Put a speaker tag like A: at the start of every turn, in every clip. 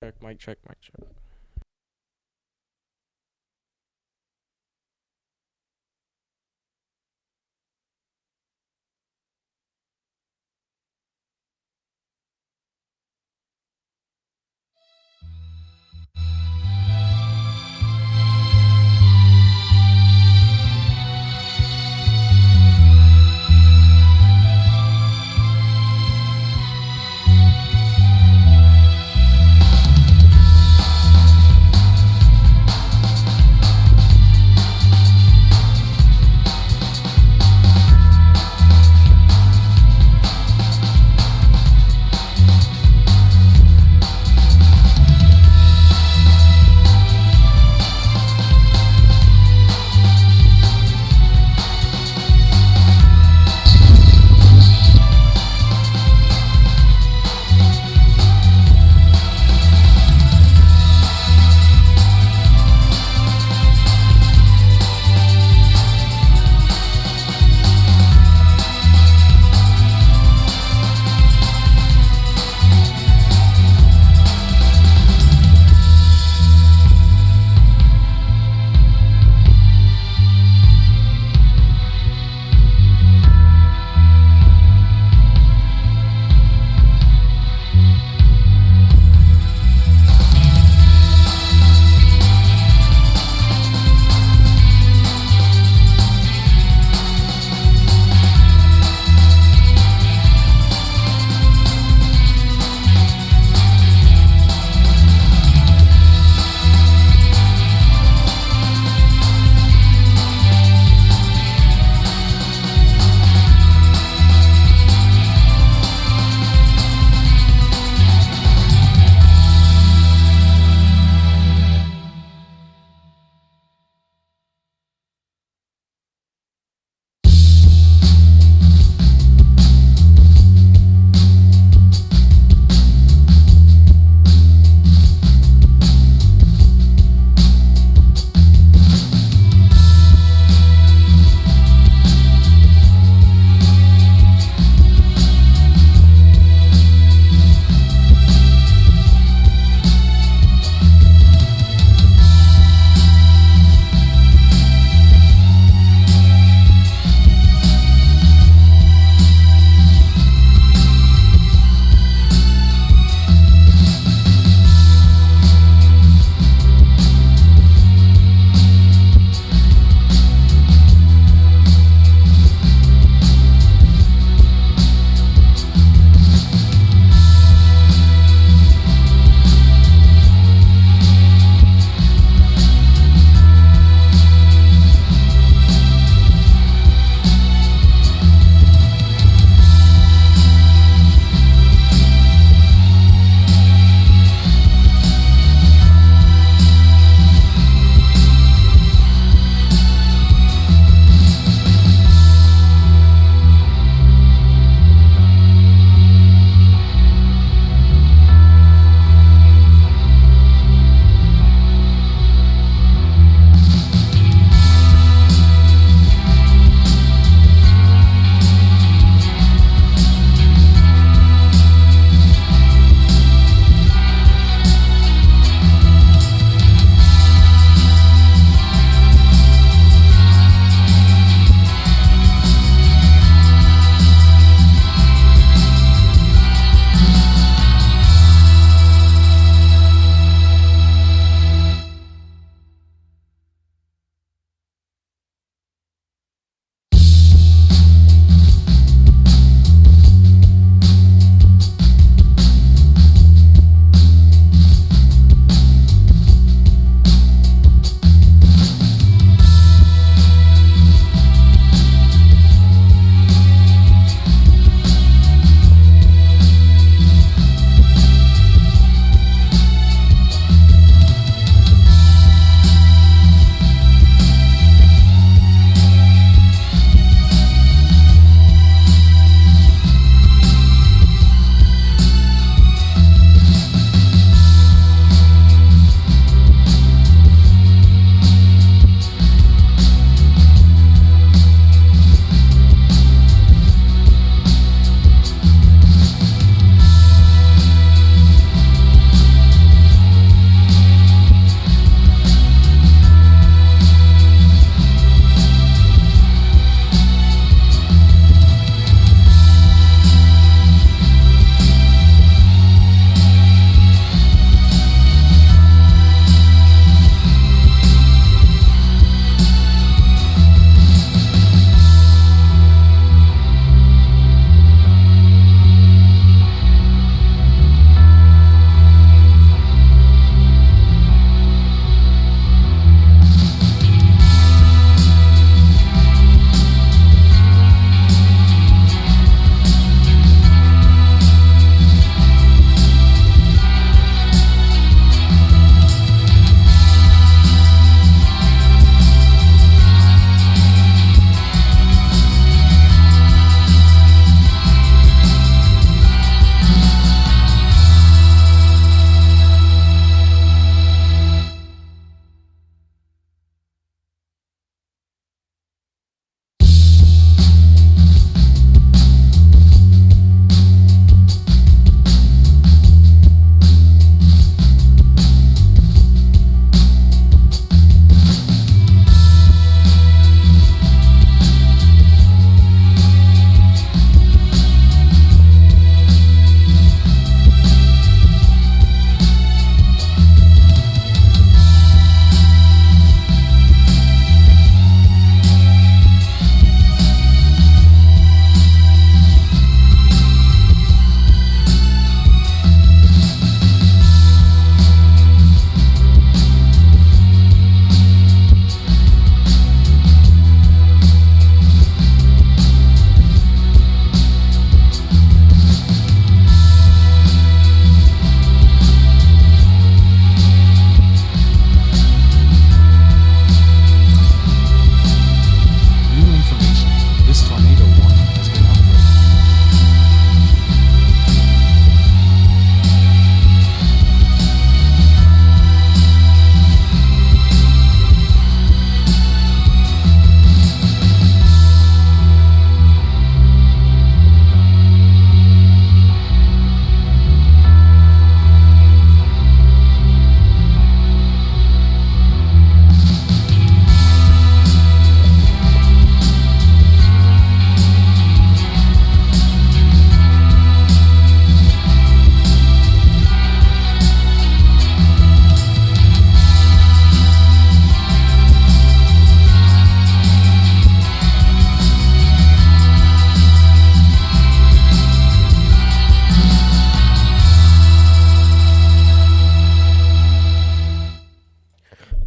A: Check, mic check, mic check.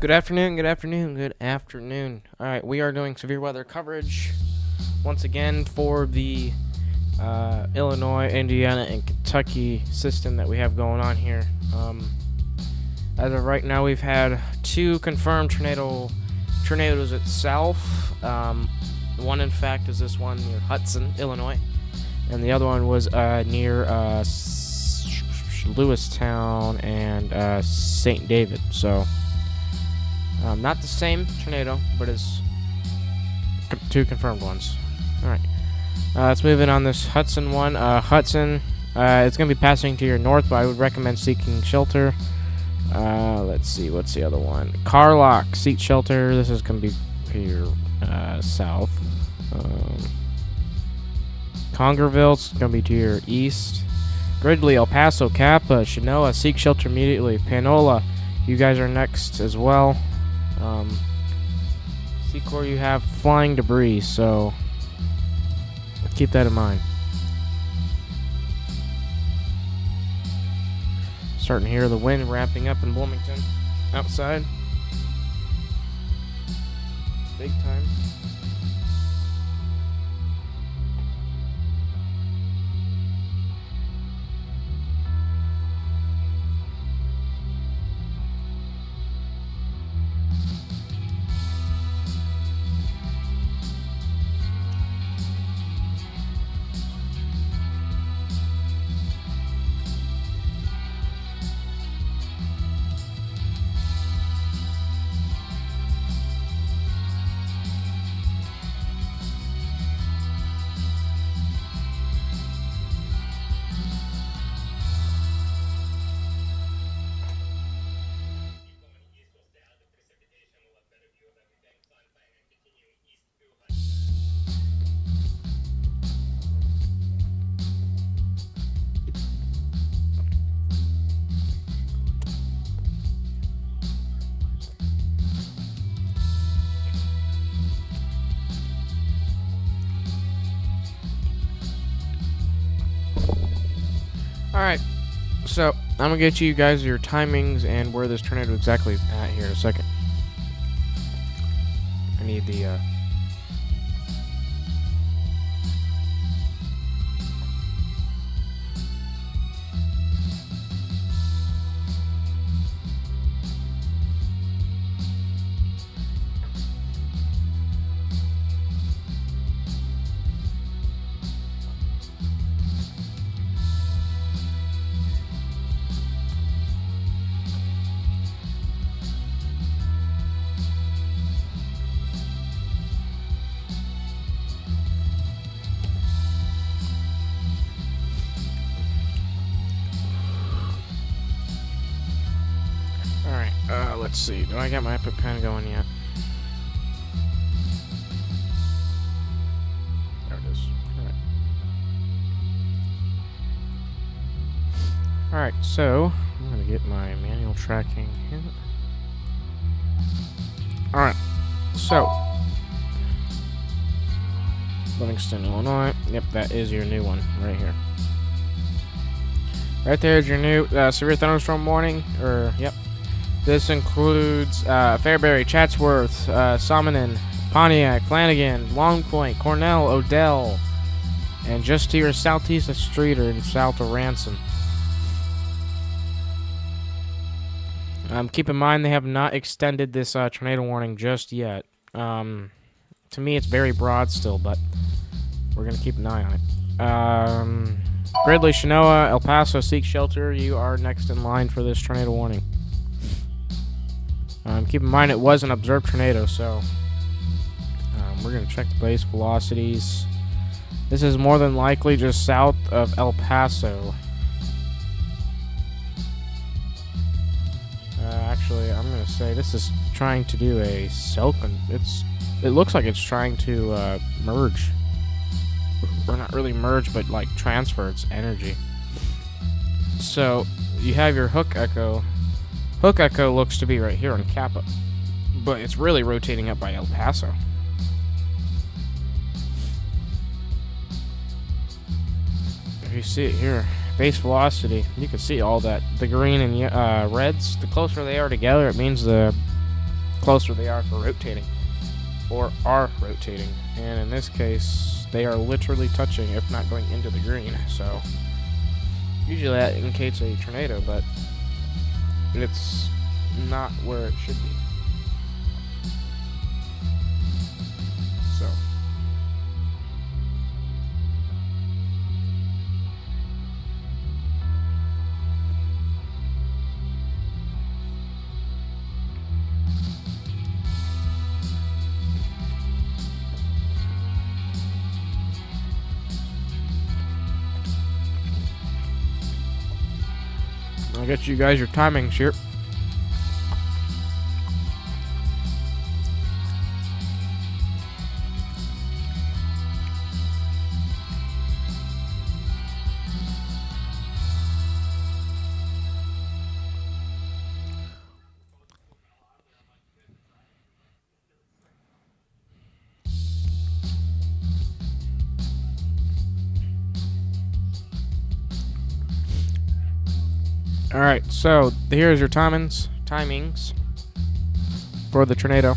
A: Good afternoon, good afternoon, good afternoon. Alright, we are doing severe weather coverage once again for the Illinois, Indiana, and Kentucky system that we have going on here. As of right now, we've had two confirmed tornadoes itself. One, in fact, is this one near Hudson, Illinois, and the other one was near Lewistown and St. David. So, not the same tornado, but it's two confirmed ones. All right, let's move in on this Hudson one. Hudson, it's going to be passing to your north, but I would recommend seeking shelter. Let's see, what's the other one? Carlock, seek shelter. This is going to be here south. Congerville, it's going to be to your east. Gridley, El Paso, Kappa, Chinoa, seek shelter immediately. Panola, you guys are next as well. Secor, you have flying debris, so keep that in mind. Starting to hear the wind ramping up in Bloomington outside. Big time. Alright, so I'm going to get you guys your timings and where this tornado exactly is at here in a second. I need the let's see. Do I got my Epic Pen going yet? There it is. Alright, so I'm going to get my manual tracking here. Alright, so Livingston, Illinois. Yep, that is your new one right here. Right there is your new severe thunderstorm warning. Yep. This includes Fairbury, Chatsworth, Salmonen, Pontiac, Flanagan, Long Point, Cornell, Odell, and just to your southeast of Streeter and south of Ransom. Keep in mind they have not extended this tornado warning just yet. To me, it's very broad still, but we're going to keep an eye on it. Gridley, Chinoa, El Paso, seek shelter. You are next in line for this tornado warning. Keep in mind it was an observed tornado, so we're going to check the base velocities. This is more than likely just south of El Paso. Actually, I'm going to say this is trying to do a it looks like it's trying to merge. Or not really merge, but like transfer its energy. So you have your hook echo. Hook echo looks to be right here on Kappa, but it's really rotating up by El Paso. If you see it here, base velocity, you can see all that. The green and reds, the closer they are together, it means the closer they are for rotating, or are rotating. And in this case, they are literally touching, if not going into the green. So usually that indicates a tornado, but it's not where it should be. So I'll get you guys your timings here. All right, so here's your timings for the tornado.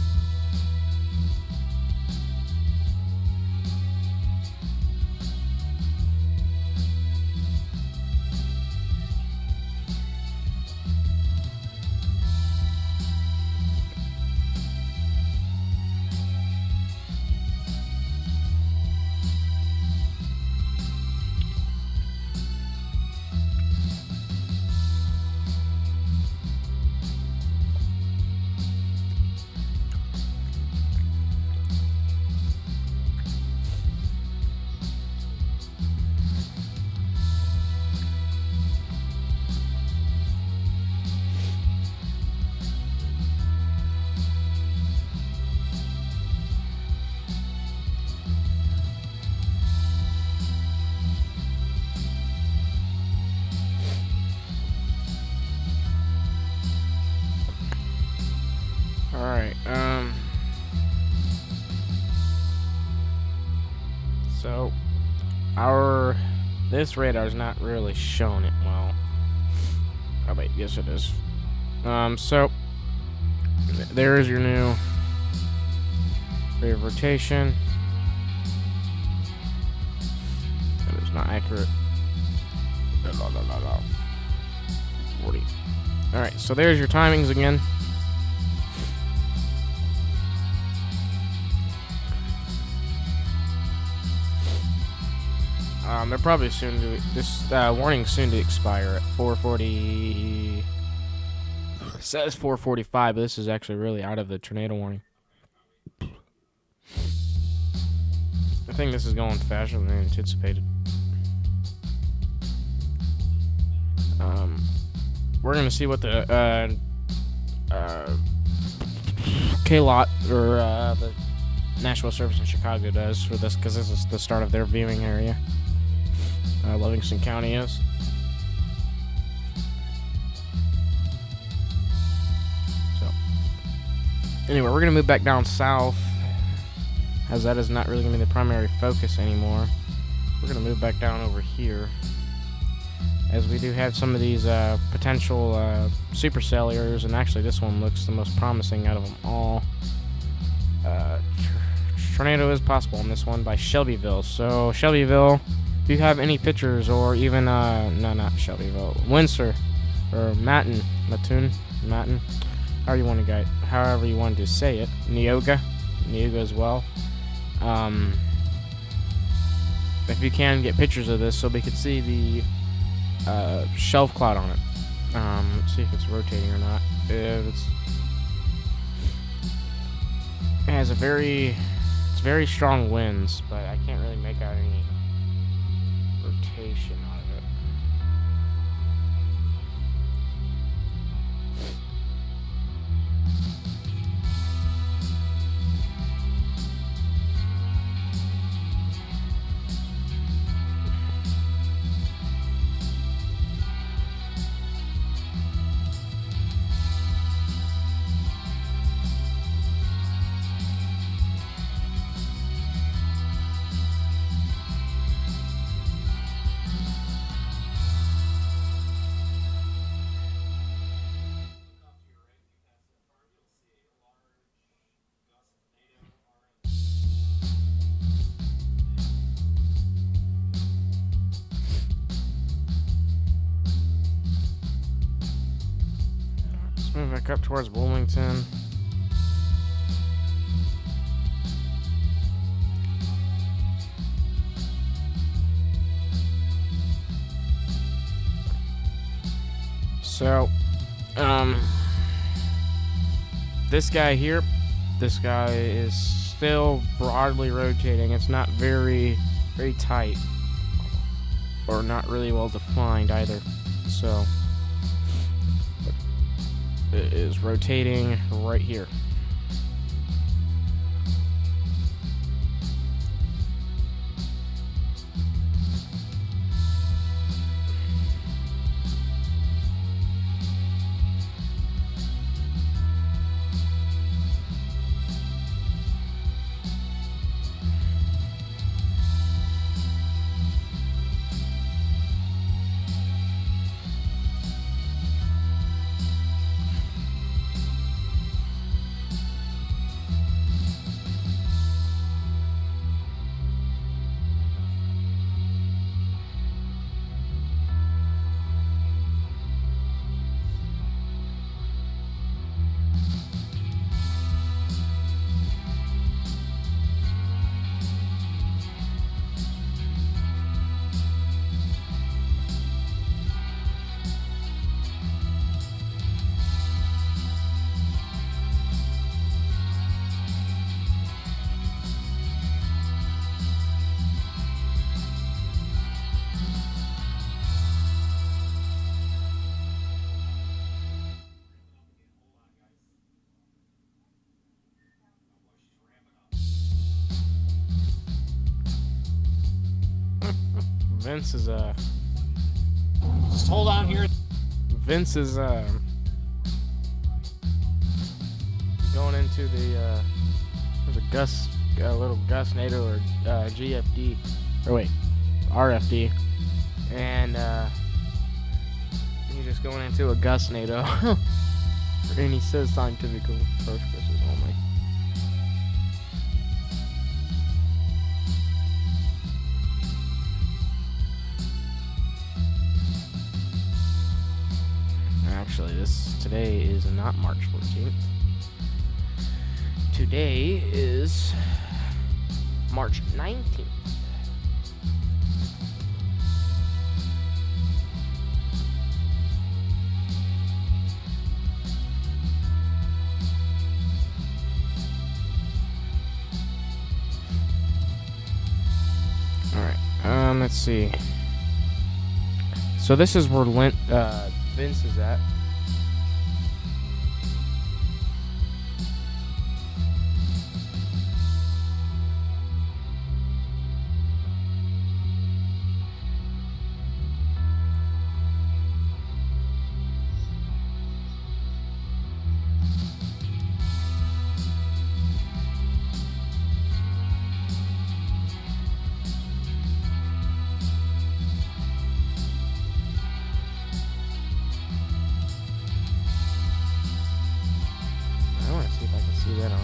A: All right. So this radar's not really showing it well. Oh wait, yes it is. So there's your new rate of rotation. That is not accurate. 40. All right, so there's your timings again. They're probably soon to this warning soon to expire at 4:40. It says 4:45, but this is actually really out of the tornado warning. I think this is going faster than anticipated. We're gonna see what the K-Lot or the National Service in Chicago does for this, because this is the start of their viewing area. Livingston County is. So, anyway, we're gonna move back down south, as that is not really gonna be the primary focus anymore. We're gonna move back down over here, as we do have some of these potential supercellulars, and actually this one looks the most promising out of them all. Tornado is possible in this one by Shelbyville. So Shelbyville, do you have any pictures, or even no, not Shelbyville, Windsor or Matton, however you want to say it, Neoga as well. If you can get pictures of this, so we could see the shelf cloud on it. Let's see if it's rotating or not. It has it's very strong winds, but I can't really make out any rotation out of it. back up towards Bloomington. So, this guy here, this guy is still broadly rotating. It's not very tight, or not really well defined either. So, it is rotating right here. Vince is
B: Just hold on here.
A: Vince is going into the there's a little Gus NATO or GFD, or wait, RFD, and he's just going into a Gus NATO, and he says scientific purposes only. Actually, today is not March 14th. Today is March 19th. Alright, let's see. So this is where Vince is at. I want to see if I can see that on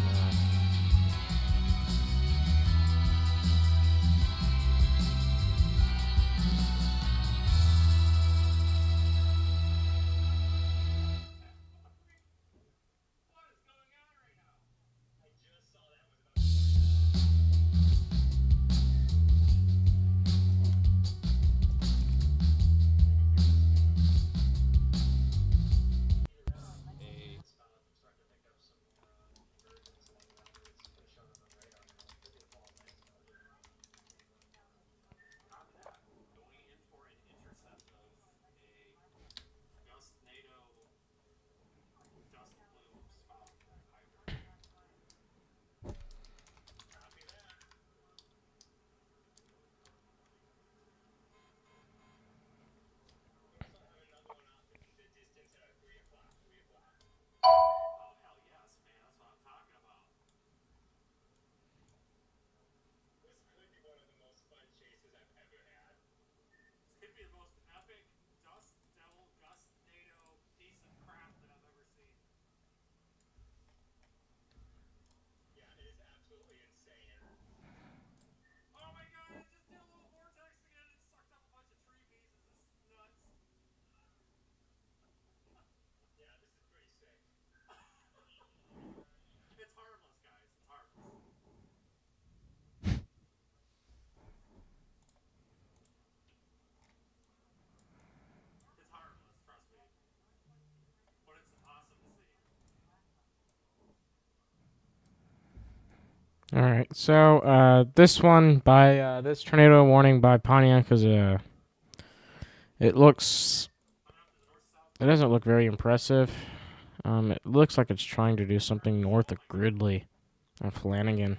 A: All right. So this one by this tornado warning by Pontiac is it looks it doesn't look very impressive. It looks like it's trying to do something north of Gridley or Flanagan.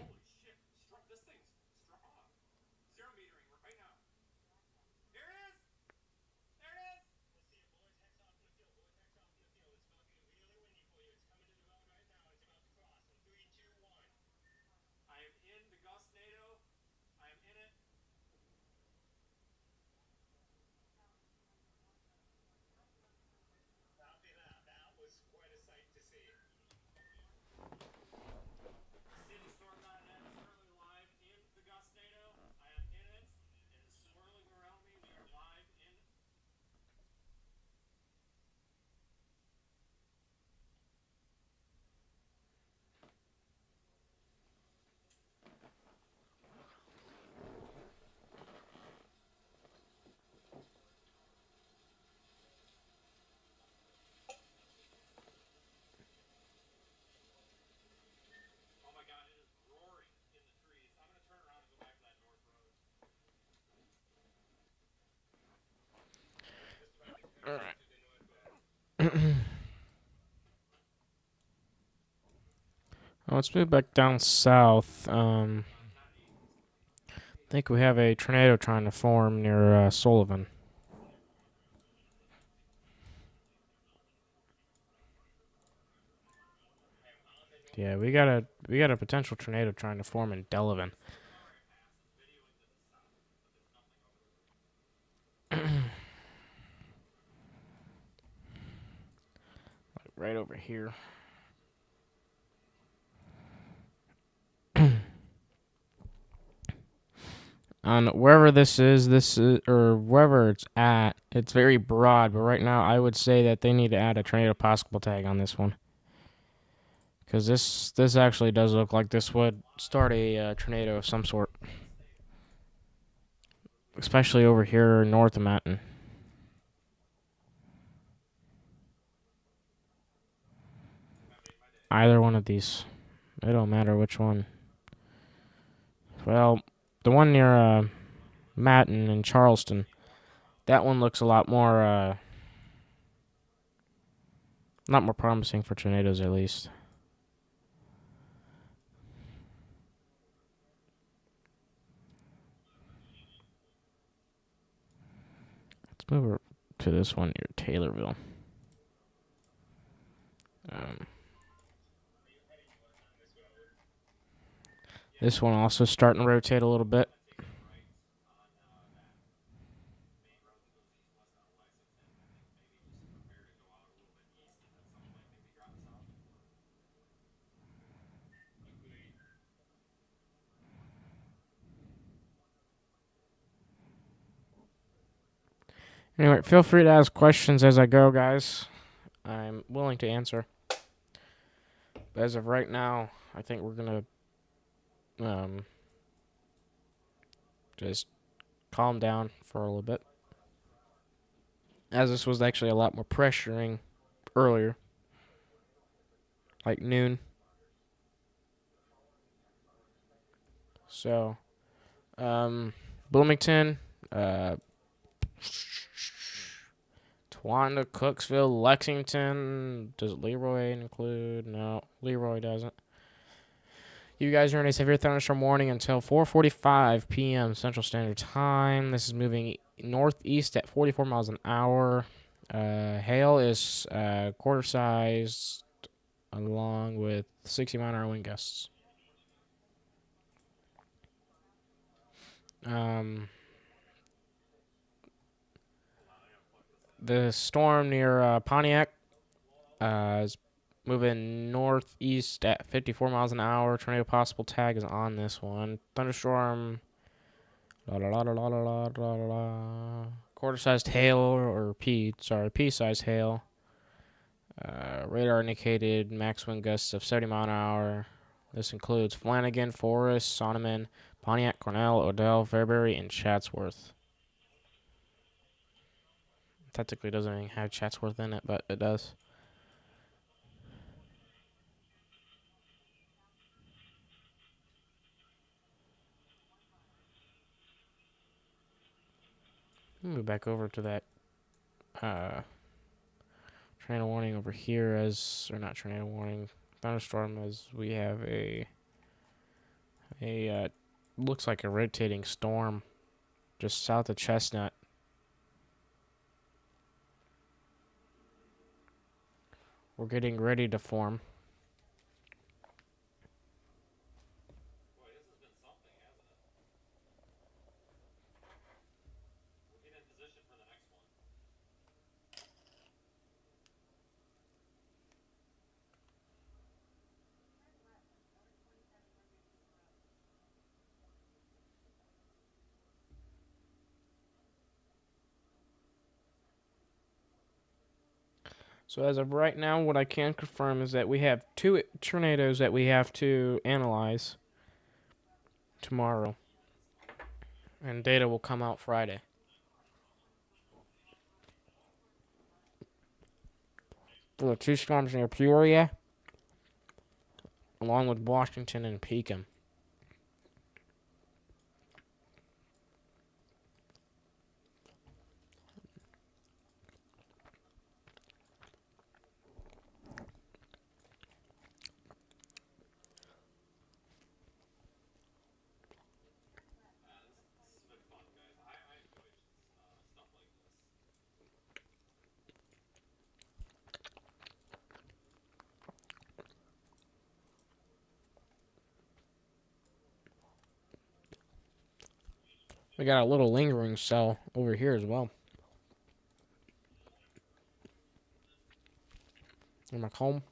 A: All right. Let's move back down south. I think we have a tornado trying to form near Sullivan. Yeah, we got a potential tornado trying to form in Delavan. Right over here. On wherever this is, or wherever it's at, it's very broad. But right now, I would say that they need to add a tornado possible tag on this one, because this actually does look like this would start a tornado of some sort, especially over here north of Mountain. Either one of these, it don't matter which one. Well, the one near Matin and Charleston, that one looks a lot more promising for tornadoes at least. Let's move over to this one near Taylorville. This one also starting to rotate a little bit. Anyway, feel free to ask questions as I go, guys. I'm willing to answer. But as of right now, I think we're going to just calm down for a little bit. As this was actually a lot more pressuring earlier, like noon. So, Bloomington, Towanda, Cooksville, Lexington. Does Leroy include? No, Leroy doesn't. You guys are in a severe thunderstorm warning until 4:45 p.m. Central Standard Time. This is moving northeast at 44 miles an hour. Hail is quarter sized, along with 60-mile-an-hour wind gusts. The storm near Pontiac is moving northeast at 54 miles an hour. Tornado possible tag is on this one. Thunderstorm. La la la la la la la la. Quarter-sized hail or pea-sized hail. Radar indicated max wind gusts of 70 mile an hour. This includes Flanagan, Forest, Sonneman, Pontiac, Cornell, Odell, Fairbury, and Chatsworth. Technically doesn't even have Chatsworth in it, but it does. move back over to that uh, tornado warning over here as, or not tornado warning, thunderstorm, as we have a looks like a rotating storm just south of Chestnut. We're getting ready to form.
B: Boy, this has been something, hasn't it? We'll get in position for the next one.
A: So as of right now, what I can confirm is that we have 2 tornadoes that we have to analyze tomorrow, and data will come out Friday. For the 2 storms near Peoria, along with Washington and Pekin.
B: This has been fun, guys. I enjoy stuff like this.
A: We got a little lingering cell over here as well. In my comb.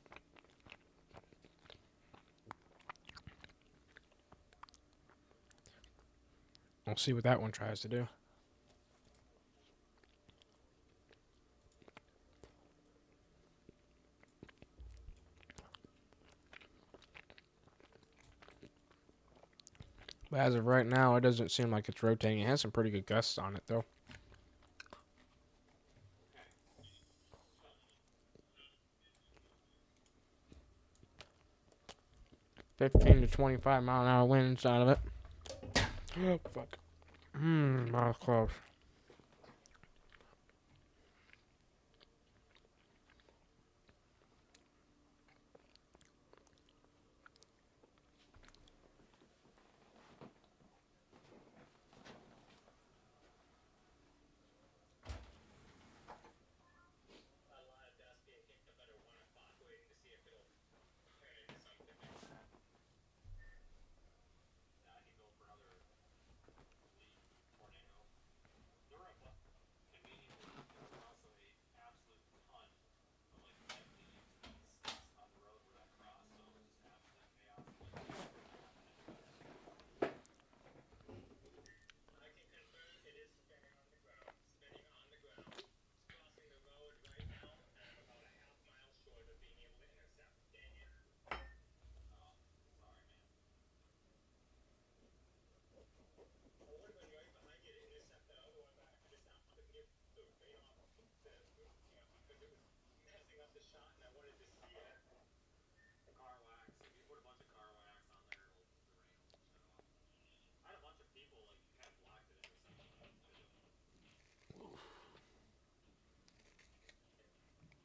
A: We'll see what that one tries to do. But as of right now, it doesn't seem like it's rotating. It has some pretty good gusts on it, though.
B: Okay.
A: 15 to 25-mile-an-hour winds out of it. Oh, fuck. That was close.
B: Now I can go for another lead tornado. There were conveniently, there was also a absolute ton of like dead leaves and sticks on the road where that crossed, so it was just absolute chaos. Like everything happened anyway. Oh, sorry, man. Car wax. If you put a bunch of car wax on there, the rain will shut off. I had a bunch of people like kind of block that intersection. I told you.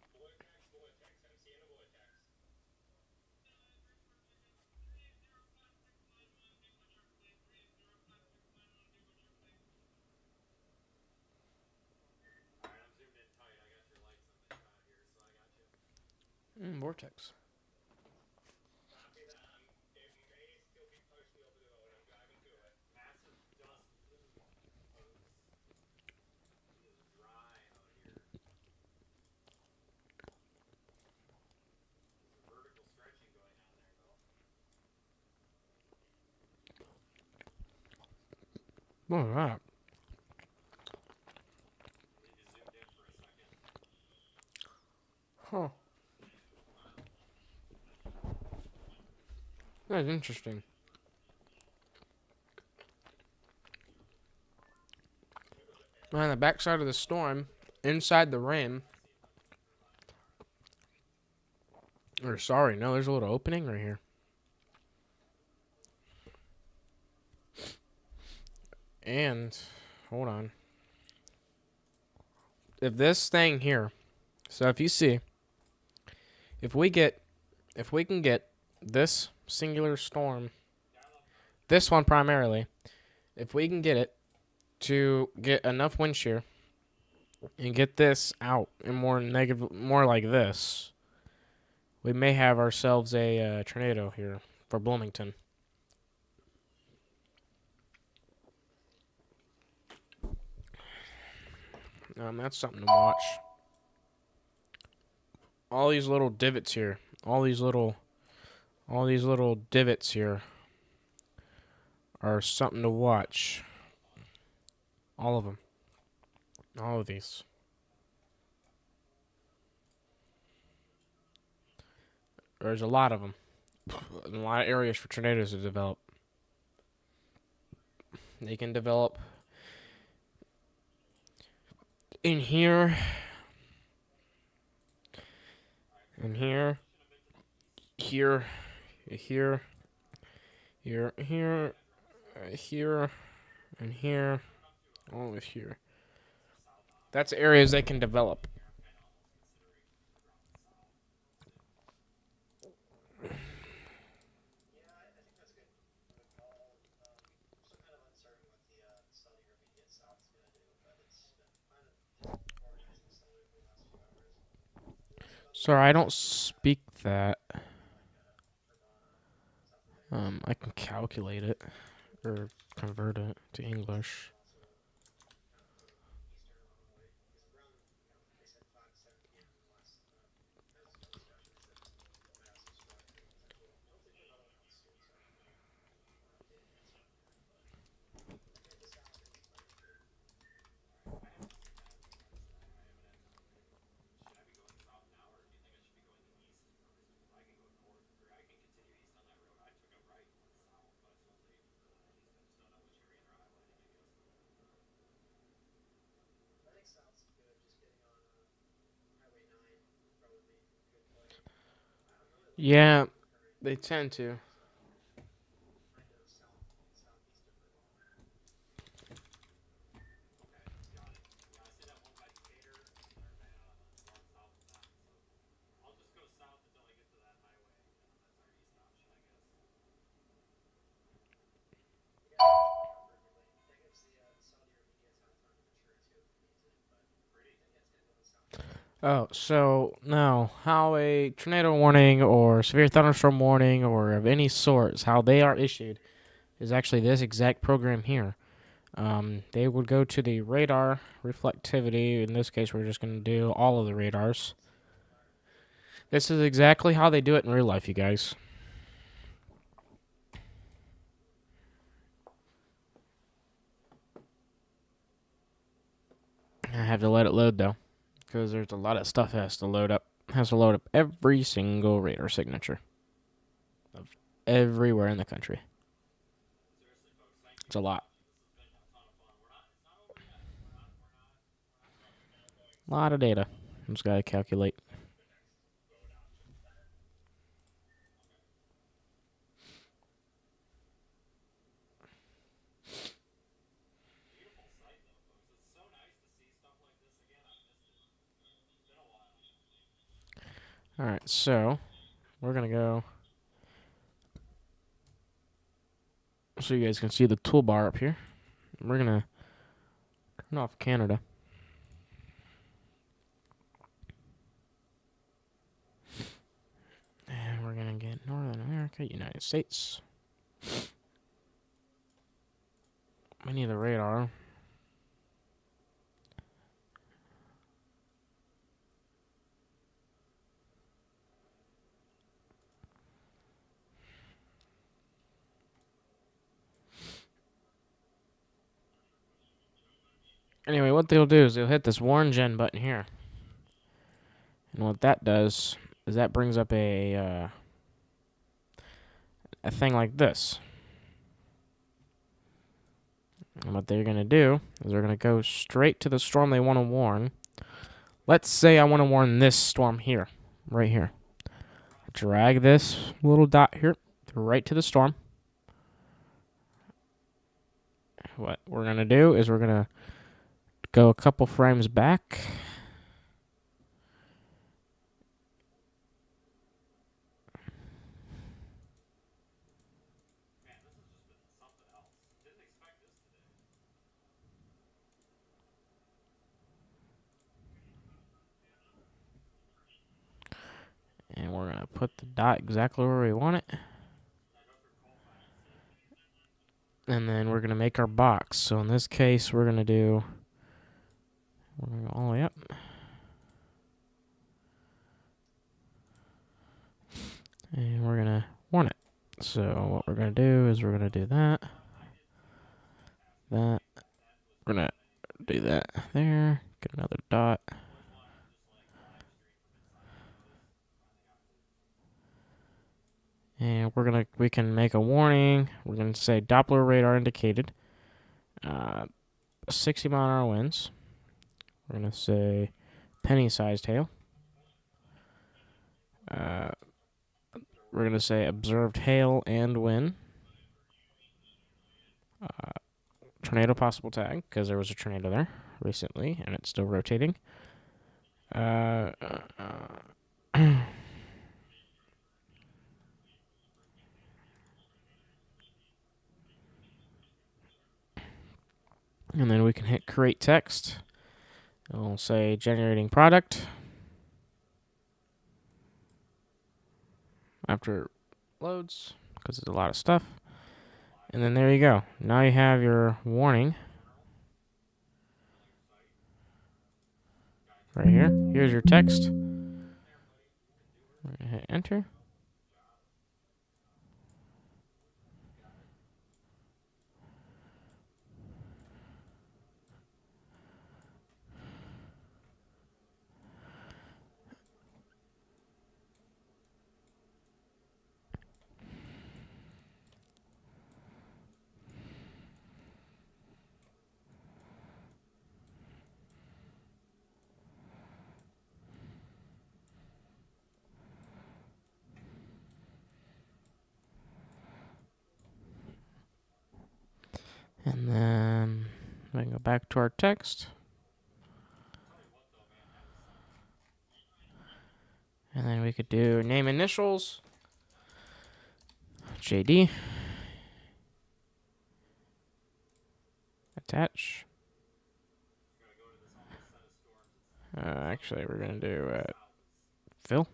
B: All right, I'm zoomed in tight. I got your lights on the shot here, so I got you.
A: Vortex.
B: Massive dust plume. It is dry out here. There's some vertical stretching going on there, though.
A: What was that?
B: Leave you zoomed in for a second.
A: Huh. That's interesting. On the backside of the storm, inside the rim. Or sorry, no, there's a little opening right here. And hold on. if this thing here, so if you see, if we can get this singular storm, this one primarily, if we can get it to get enough wind shear and get this out and more negative, more like this, we may have ourselves a tornado here for Bloomington. That's something to watch. All these little divots here, all these little divots here are something to watch. All of them. All of these. There's a lot of them. A lot of areas for tornadoes to develop. They can develop in here, in here, here, here, here, here, here, and here, all of here. That's areas they can develop.
B: Yeah, I think that's good. All, still kind of uncertain what the southern or immediate south is going to do, but it's been kind of organizing slowly over the last few hours. We'll see about
A: Sorry, I don't
B: Louisiana,
A: speak that.
B: like Urbana, South Virginia.
A: I can calculate it or convert it to English.
B: Also, kind of eastern Illinois, because around, they said 5 to 7 p.m. in the last kind of discussion, they said massive strike and potential. Hopefully, for another one else soon. So update you guys around there. But looking at the south, I think Atlanta's good. Alright, I haven't seen that. To be honest, I haven't had time to look at it. Should I be going south now, or do you think I should be going east from this? Because I can go north, or I can continue east on that road. I took a right and went south, but it's only east. I just don't know which area they're highlighting, I guess. I think south's good. Just getting on Highway 9 would probably be a good play. I'm really looking at
A: Yeah,
B: current
A: they tend to.
B: kind of southeast of Urbana. Okay, got it. Yeah, I see that one by Decatur, and then Urbana north south of that. So I'll just go south until I get to that highway, and then that's our east option, I guess. We got actually got perfectly. That gives the southern immediate south time to mature too if it needs it. But I think it's gonna go the south side.
A: Oh, so now how a tornado warning or severe thunderstorm warning or of any sorts, how they are issued, is actually this exact program here. They would go to the radar reflectivity. In this case, we're just going to do all of the radars. This is exactly how they do it in real life, you guys. I have to let it load though, because there's a lot of stuff that has to load up. Has to load up every single radar signature of everywhere in the country.
B: Seriously, folks, thank
A: It's
B: you.
A: a lot.
B: This has been a ton of fun. It's not over yet. We're not done. We got going.
A: A lot of data. I'm just gotta calculate.
B: The next road option center. Okay. Beautiful sight though, folks. It's so nice to see stuff like this again. I've missed it. It's been a while.
A: All right, so we're gonna go so you guys can see the toolbar up here. We're gonna turn off Canada. And we're gonna get Northern America, United States. We need the radar. Anyway, what they'll do is they'll hit this warn gen button here. And what that does is that brings up a thing like this. And what they're going to do is they're going to go straight to the storm they want to warn. Let's say I want to warn this storm here, right here. Drag this little dot here right to the storm. What we're going to do is we're going to go a couple frames back put the dot exactly where we want it. And then we're going to make our box. So in this case, we're going to go all the way up. And we're going to warn it. So what we're going to do is we're going to do that. We're going to do that there. Get another dot. And we can make a warning. We're going to say Doppler radar indicated. 60 mile an hour winds. We're going to say penny-sized hail. We're going to say observed hail and wind. Tornado possible tag, because there was a tornado there recently, and it's still rotating. And then we can hit create text. And we'll say generating product. After it loads, because it's a lot of stuff. And then there you go. Now you have your warning. Right here. Here's your text. We're going to hit enter. And then we can go back to our text. And then we could do name initials. JD. Attach. Actually, we're going to do Phil.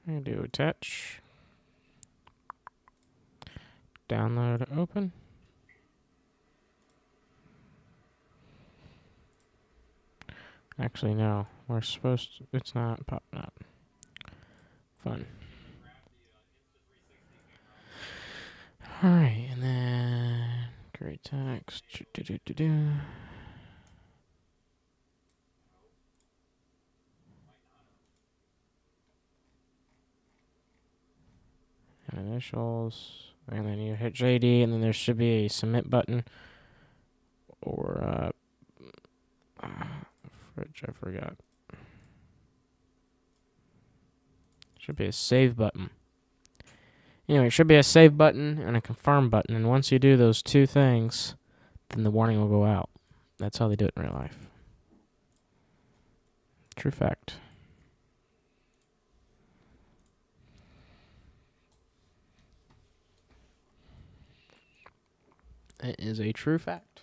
A: I'm going to do attach. Download, open. Actually, no. We're supposed to... It's not popping up. Fun. Alright, and then... Create text. And initials. And then you hit JD, and then there should be a submit button. Or, fridge, I forgot. Should be a save button. Anyway, it should be a save button and a confirm button. And once you do those two things, then the warning will go out. That's how they do it in real life. True fact. It is a true fact.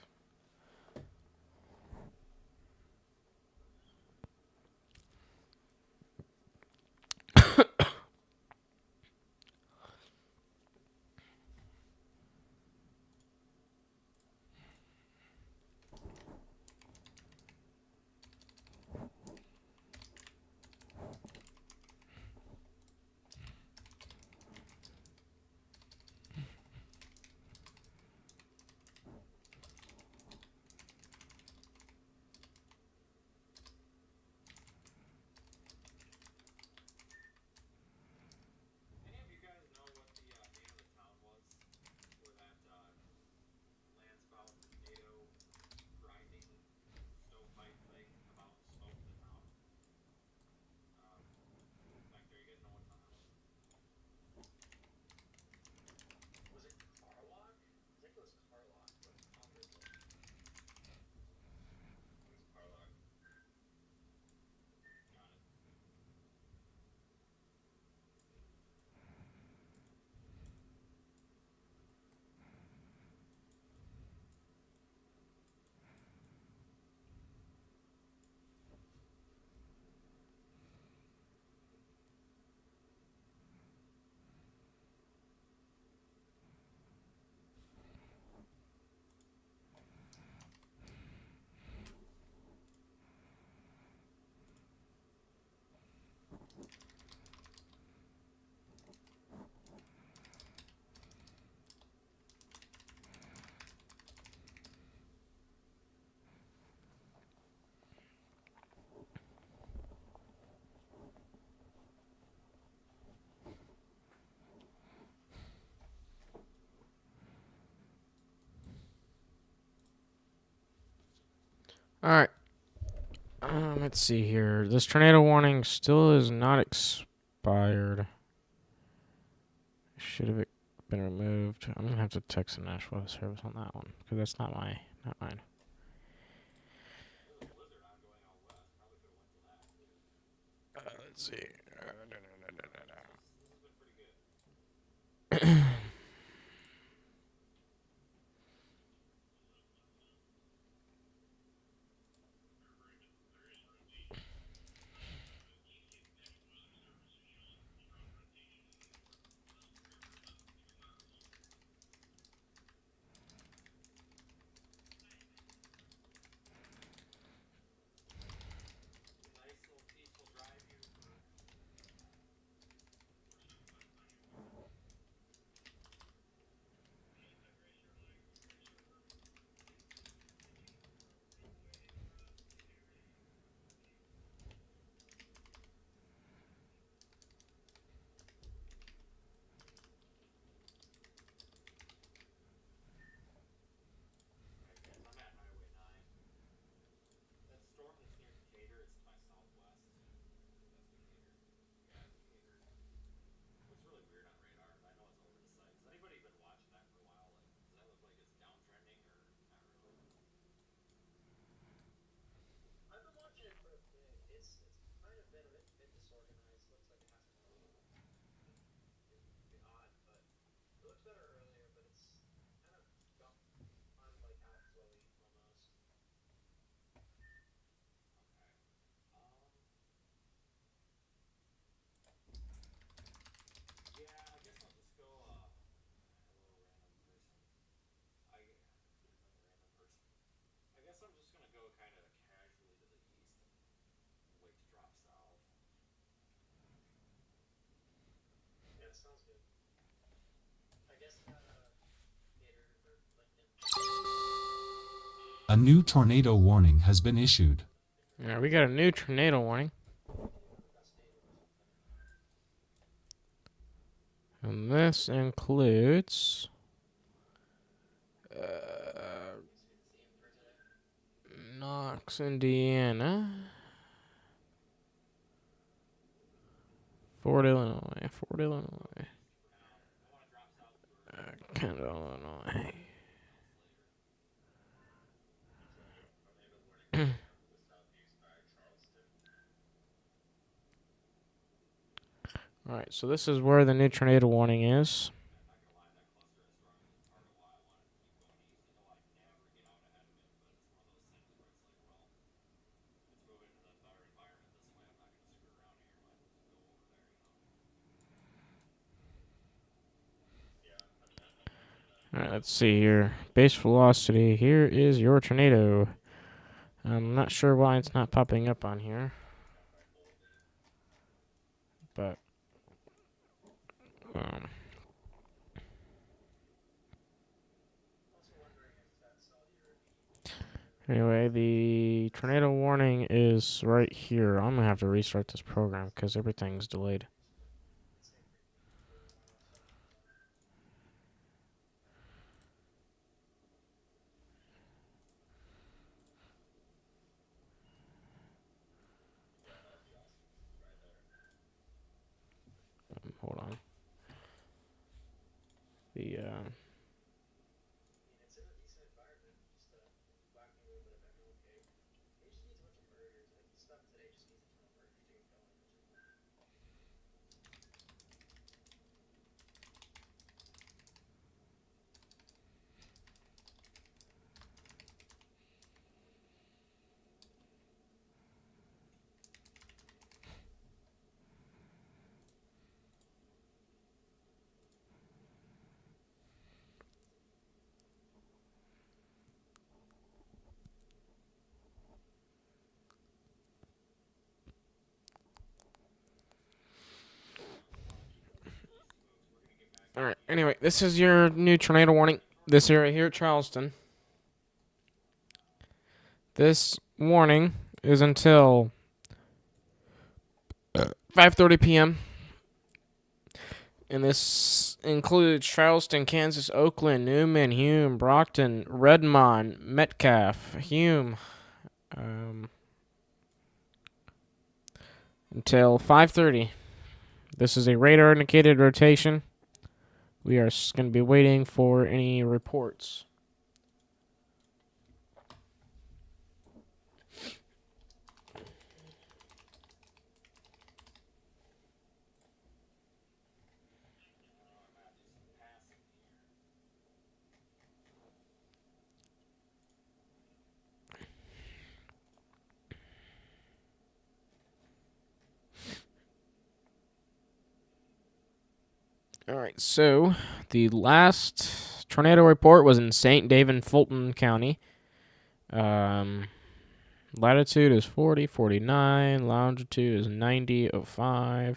A: All right. Let's see here. This tornado warning still is not expired. Should have been removed. I'm gonna have to text the National Weather Service on that one because that's not mine.
B: There's a blizzard ongoing out west. Probably could have went to that too.
A: Let's see.
B: This has been pretty good. Nice little peaceful drive here for. Alright guys, I'm at Highway 9. That storm that's near Decatur, it's to my southwest. So that's Decatur. Yeah, it's Decatur. Looks really weird on radar, but I know it's over the site. Has anybody been watching that for a while? Like, does that look like it's downtrending or not really? Okay. Yeah, I guess I'll just go, hello, random person. There's another random person. I guess I'm just gonna go kind of casually to the east and wait to drop south.
C: A new tornado warning has been issued.
A: Yeah, we got a new tornado warning. And this includes Knox, Indiana, Fort Illinois,
B: For now. I want to drop south first.
A: Kendall, Illinois. All right, so this is where the new tornado warning is.
B: I'm not gonna lie, that cluster of storms is part of why I wanted to keep going east. I know I never get out ahead of it, but it's one of those things where it's like, well, if it's moving into that better environment this way, I'm not gonna screw around here. Might as well just go over there,
A: All right, let's see here. Base velocity. Here is your tornado. I'm not sure why it's not popping up on here, but um, anyway, the tornado warning is right here. I'm gonna have to restart this program because everything's delayed. Hold on. The all right. Anyway, this is your new tornado warning. This area here at Charleston. This warning is until 5:30 p.m. And this includes Charleston, Kansas, Oakland, Newman, Hume, Brockton, Redmond, Metcalf, Hume, um, until 5:30. This is a radar indicated rotation. We are going to be waiting for any reports. All right, so the last tornado report was in St. David, Fulton County. Latitude is 40, 49. Longitude is 90.05.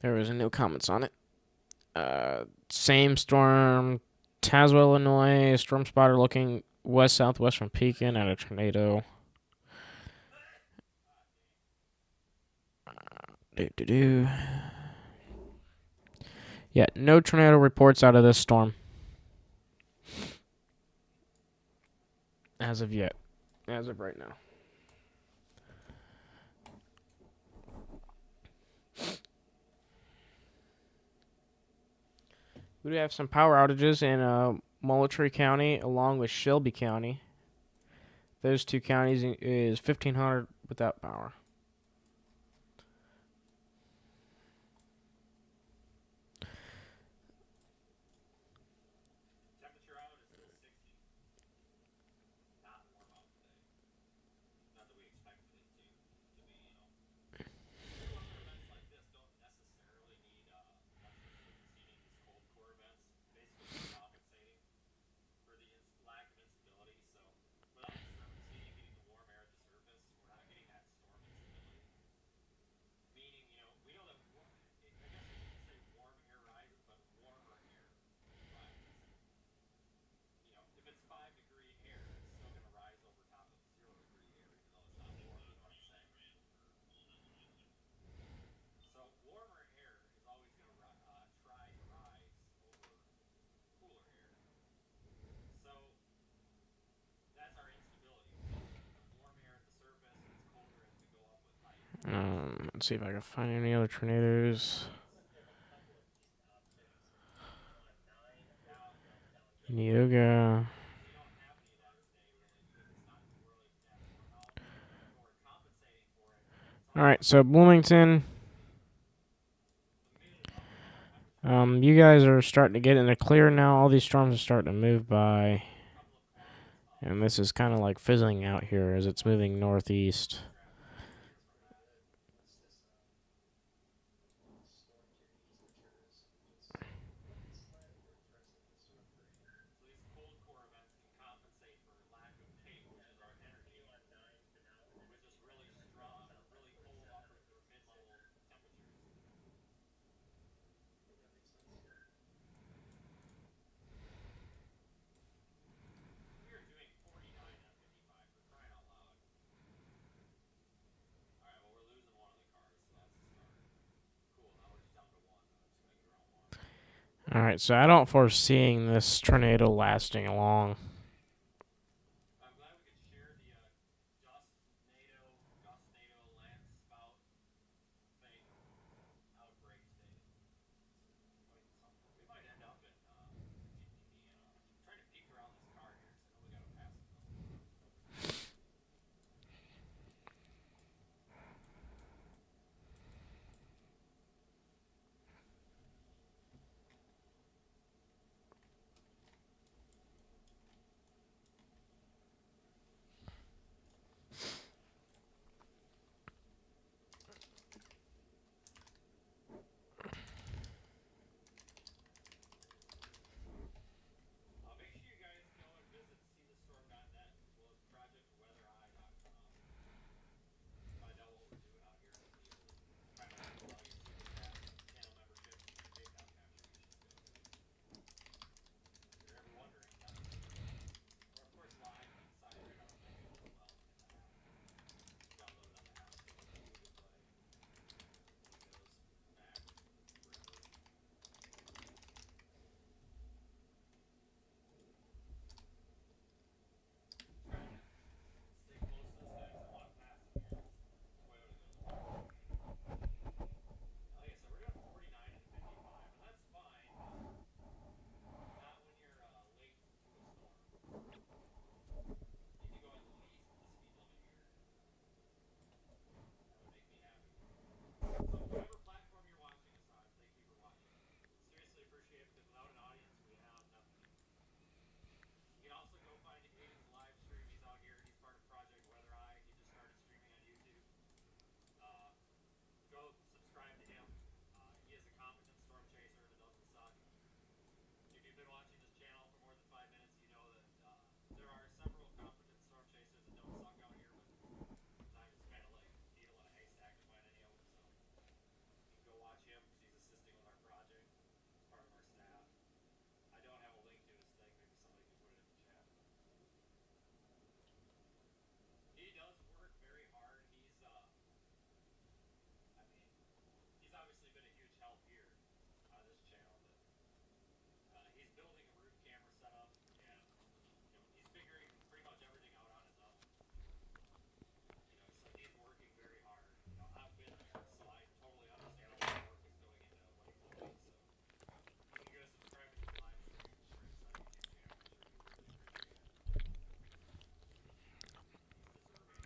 A: There was no comments on it. Same storm, Tazewell, Illinois. Storm spotter looking west southwest from Pekin at a tornado. Yeah, no tornado reports out of this storm as of yet, as of right now. We do have some power outages in Moultrie County along with Shelby County. Those two counties is 1,500 without power.
B: Temperature out is still 60. Not warm out today. Not that we expected it to be, severe weather events like this don't necessarily need electricity preceding these cold core events. Basically, they're compensating for the lack of instability. So, without the storm preceding hitting the warm air at the surface, we're not getting that storm instability. Meaning, we know that I guess you could say warm air rises, but warmer air rises. If it's 5-degree air, it's still going to rise over top of 0-degree air, even though it's not warm. You know what I'm saying? So warmer air is always going to try to rise over cooler air. So that's our instability. We get warm air at the surface, and it's colder as we go up with height.
A: Let's see if I can find any other tornadoes. Neoga.
B: We don't have any of that today, really, because it's not really that warm out, and we're compensating for it.
A: All right, so Bloomington.
B: With mainly compensating temperature.
A: You guys are starting to get in the clear now. All these storms are starting to move by.
B: A couple of clouds up.
A: And this is kind of like fizzling out here as it's moving northeast.
B: So these cold core events can compensate for lack of tape, which is our energy, with this really strong or really cold upper or mid-level temperatures. We are doing 49 at 55 for crying out loud. Alright, well we're losing one of the cars, so that's the start. Cool, now we're just down to one. Let's make your own one.
A: Alright, so I don't foresee this tornado lasting long.
B: I'm glad we could share the Gust NATO land spout thing outbreak today. Quite something. We might end up in Indiana. I'm trying to peek around this car here because I know we got to pass a building.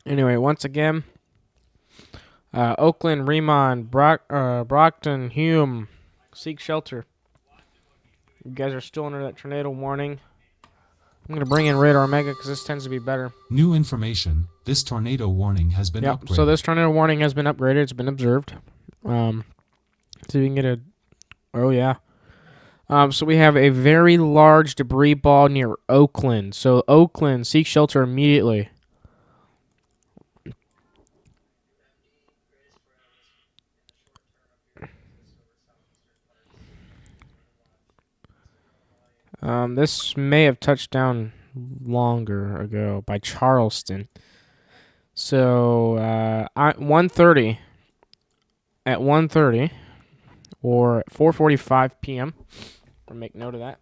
A: Anyway, once again, Oakland, Remond, Brockton, Hume, seek shelter. You guys are still under that tornado warning. I'm going to bring in Radar Omega because this tends to be better.
C: New information. This tornado warning has been
A: Yep,
C: upgraded.
A: so this tornado warning has been upgraded. It's been observed. So we can get a... Oh, yeah. So we have a very large debris ball near Oakland. So Oakland, seek shelter immediately. This may have touched down longer ago by Charleston. So 1:30 at 1:30 or 4:45 p.m. We'll make note of that.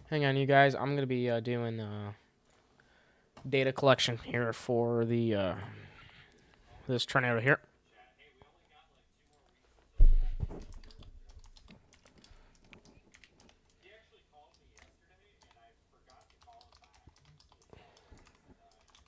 A: Hang on, you guys. I'm gonna be doing data collection here for the this tornado here.
B: He actually called me yesterday, and I forgot to call him back. Yeah, I missed it, honestly.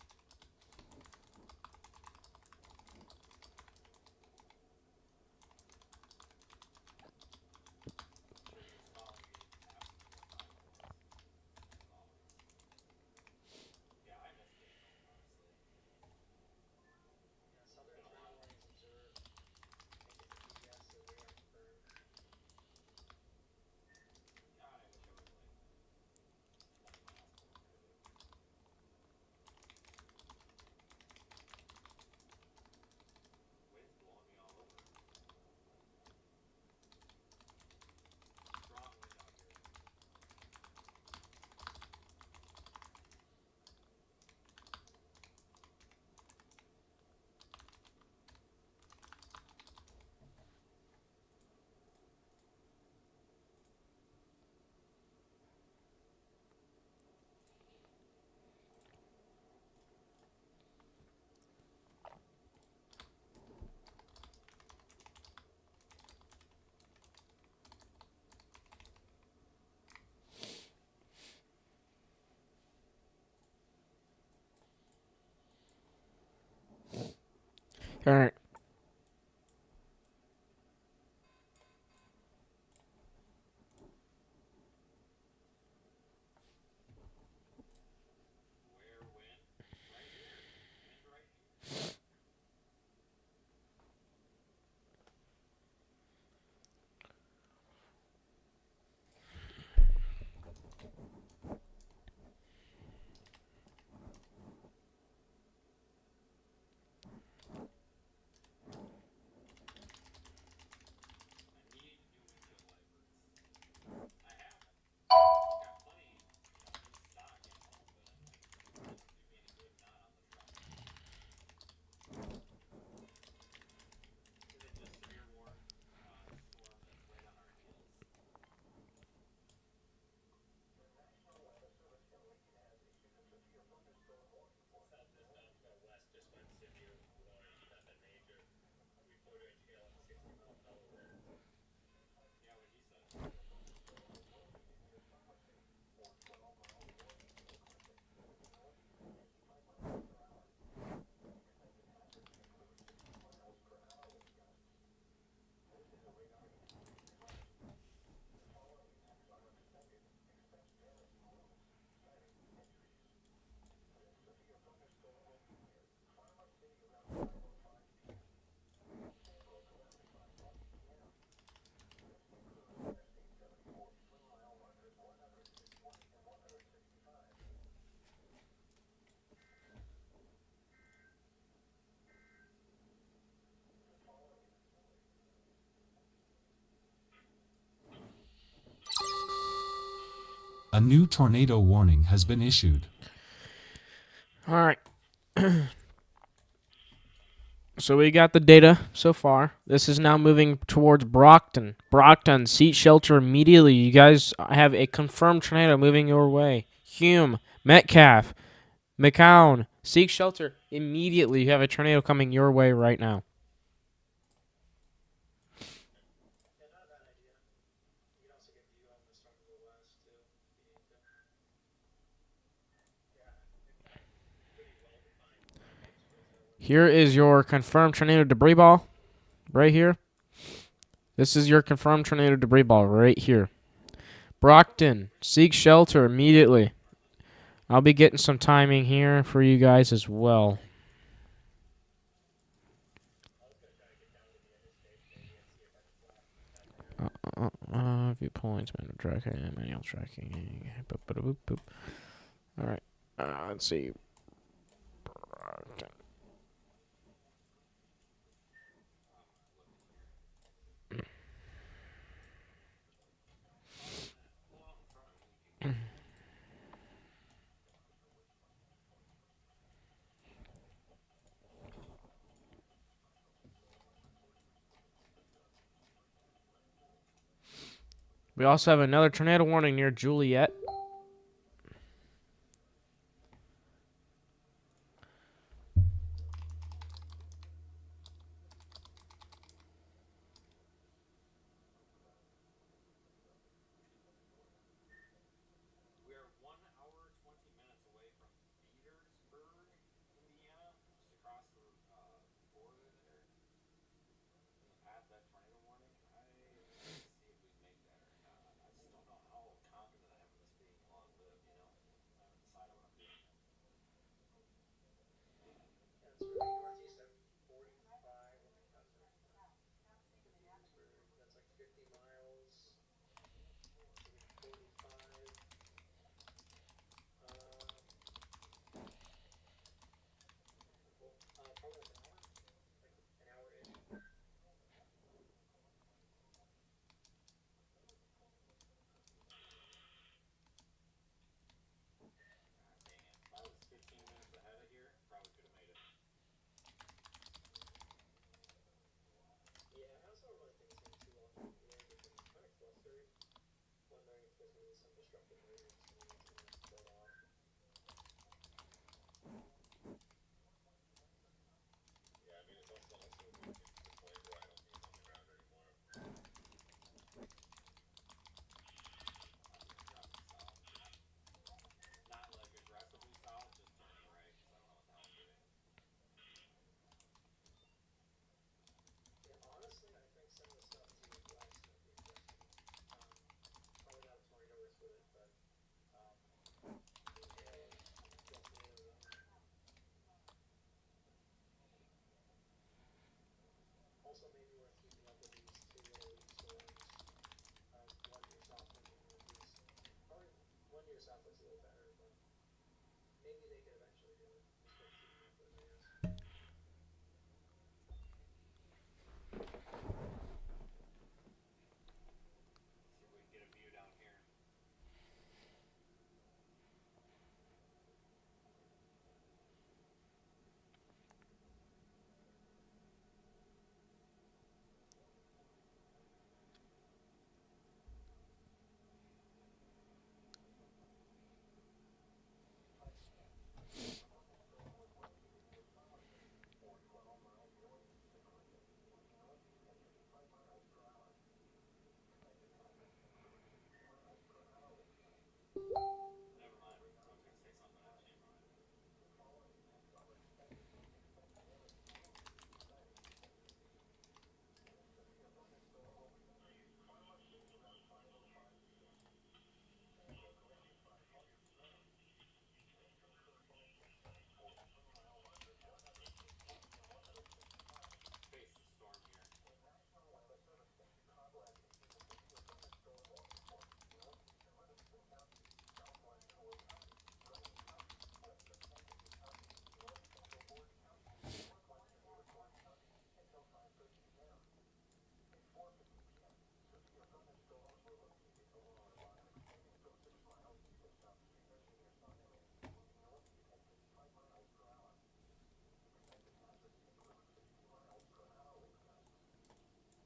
B: Yeah, southern tornado warnings observed. Make it to PBS so we are confirmed. Yeah, I wish I was like 20 miles closer to it. Wind's blowing me all over. Strong wind out here.
A: All right.
B: Where, when? Right here. Wind right here. I need new windshield wipers. I have them. Got plenty, in stock at home, but like, doesn't do me any good not on the truck. Is it just severe storm that's right on our heels? South dispatch got west just went severe warning, nothing major. Reporting hail and 60-mile-per-hour winds. Yeah, what he said.
C: A new tornado warning has been issued.
A: All right. So we got the data so far. This is now moving towards Brockton. Brockton, seat shelter immediately. You guys have a confirmed tornado moving your way. Hume, Metcalf, McCown, seek shelter immediately. You have a tornado coming your way right now.
B: Yeah, not a bad idea. You can also get view on the storm to the west too, if you need to.
A: Here is your confirmed tornado debris ball right here. This is your confirmed tornado debris ball right here. Brockton, seek shelter immediately. I'll be getting some timing here for you guys as well. Viewpoints, manual tracking. Boop, boop, boop, boop. All right. Let's see. Brockton. We also have another tornado warning near Juliet.
B: We are 1 hour 20 minutes away from Petersburg, Indiana, just across the border there. In the path of that tornado warning. Let's see if we make that or not. I just don't know how confident I am in this being long lived. You know, I haven't decided what I'm doing yet.
D: That's really northeast at 45. Let me calculate that. To Petersburg, that's like 50 miles. Maybe 45. Well, probably like an hour. Like an hour-ish.
B: God dang it! If I was 15 minutes ahead of here, probably could have made it.
D: Yeah, I also don't really think it's going to be too long from here because I'm kind of flustered. Wondering if there's going to be some disruptive movements and then it's going to spread off.
B: Yeah, I mean it's also moving to the point where I don't need it on the ground anymore. Not like aggressively south, just turning right because I don't know what the hell I'm doing.
D: Yeah, honestly, I think some of the stuff to the west might be interesting. Probably not a tornado risk with it, but the hail, definitely a also maybe worth keeping up with these two little leaf storms. One due south, one due northeast. Probably one due south looks a little better, but maybe they could eventually do it. Just worth keeping up with, I guess.
B: See if we can get a view down here. Never mind.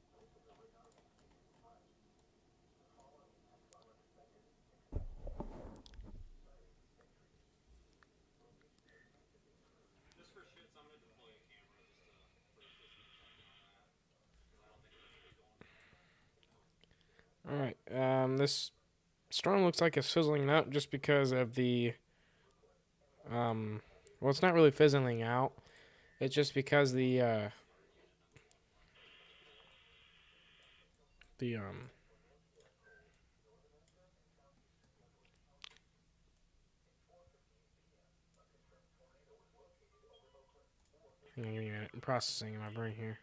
B: I was gonna say something and I changed my mind. Face the storm here. Just for shits, I'm gonna deploy a camera just to for assistant checking on that because I don't think it's gonna be going anywhere.
A: All right. This storm looks like it's fizzling out just because of the. Well, it's not really fizzling out. It's just because the. Hang on, give me a minute. I'm processing in my brain here.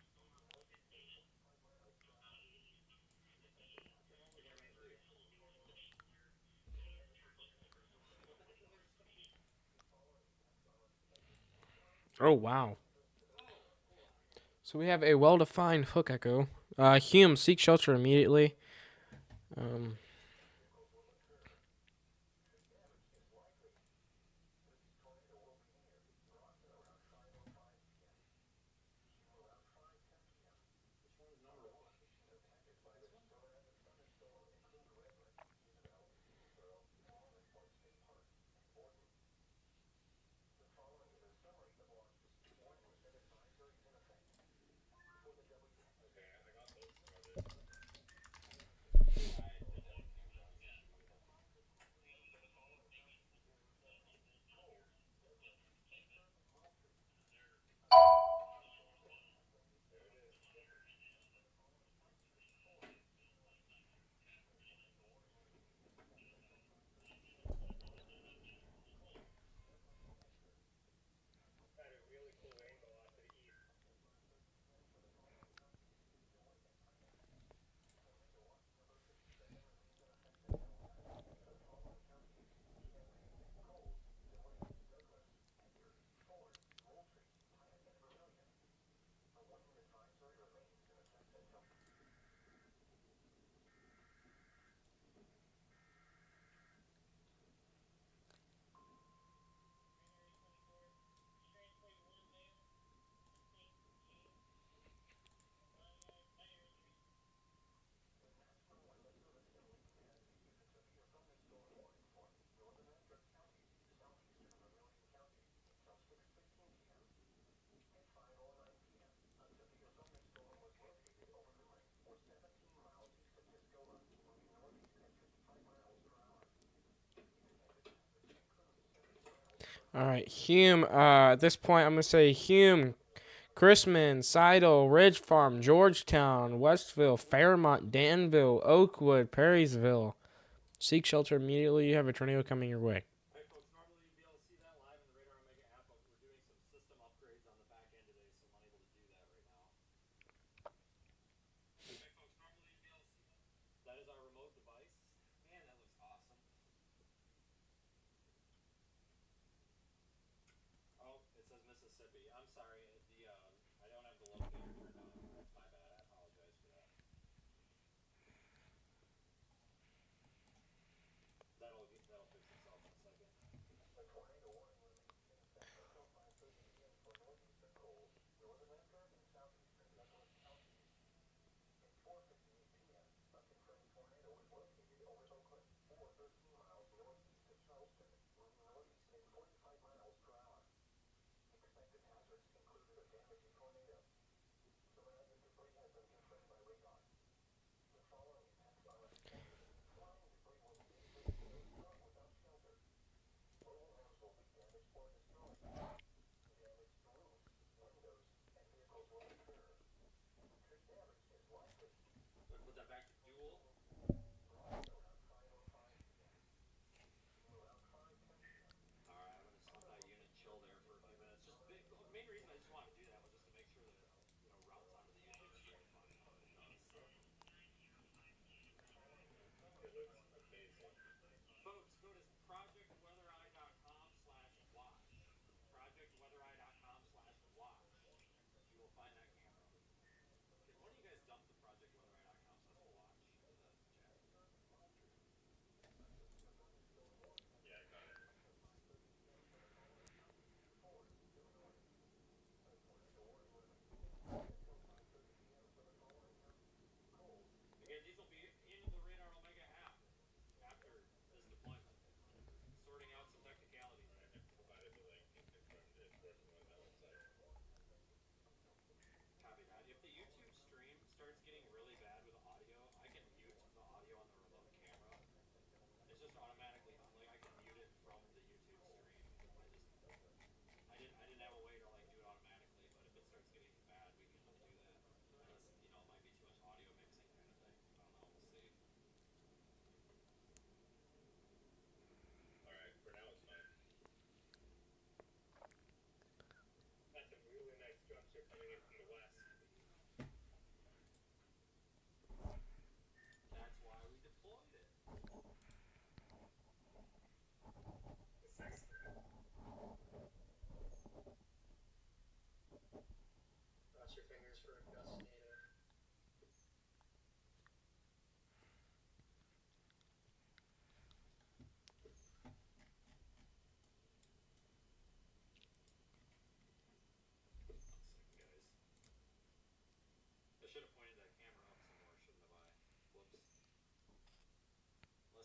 A: Oh wow. So we have a well-defined hook echo. Hume, seek shelter immediately. Um, all right, Hume. At this point, I'm gonna say Hume, Chrisman, Seidel, Ridge Farm, Georgetown, Westville, Fairmont, Danville, Oakwood, Perrysville. Seek shelter immediately. You have a tornado coming your way.
B: Hey folks, normally you'd be able to see that live in the Radar Omega app, but we're doing some system upgrades on the back end today, so I'm unable to do that right now. Hey folks, normally you'd be able to see that. That is our remote device. Man, that looks awesome. Oh, it says Mississippi. I'm sorry. I don't have the locator turned on. That's my bad. I apologize for that. That'll fix itself in a second. I'm gonna put that back to dual. All right, I'm gonna just let that unit chill there for a few minutes. Just the main reason I just wanted to do that was just to make sure that it, routes onto the YouTube stream fine, which it does. Folks, go to projectweathereye.com/watch. Projectweathereye.com/watch. You will find that camera. Can one of you guys dump the projectweathereye.com/watch into the chat? Yeah, I got it. Again, these will be in the Radar Omega app after this deployment. Sorting out some technicalities. I have provided the link and confirmed it's working on my website. Copy that. If the YouTube stream starts getting really bad with audio, I can mute the audio on the remote camera. It's just automatically like I can mute it from the YouTube stream. I didn't have a way to like do it automatically.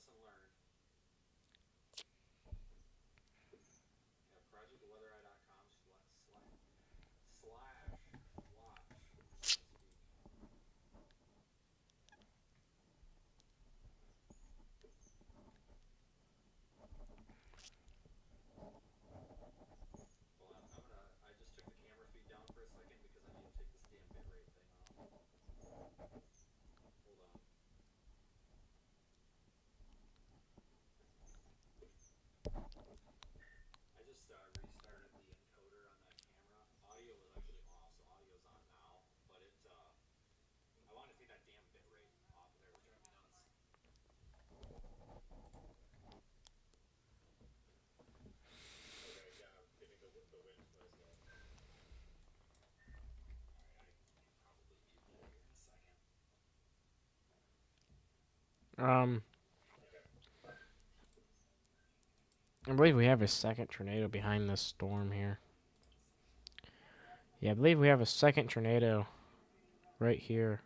B: Lesson learned. Yeah, projectweathereye.com /watch, so to speak. Hold on, I just took the camera feed down for a second because I need to take this damn bitrate thing off. Hold on. I just restarted the encoder on that camera. Audio was actually off, so audio's on now. But I want to take that damn bitrate off of there. It was driving me nuts. Okay, yeah, I'm getting the wind noise low. All right, I can probably mute that here in a second.
A: Um,
B: Okay.
A: I believe we have a second tornado behind this storm here. Yeah, I believe we have a second tornado right here.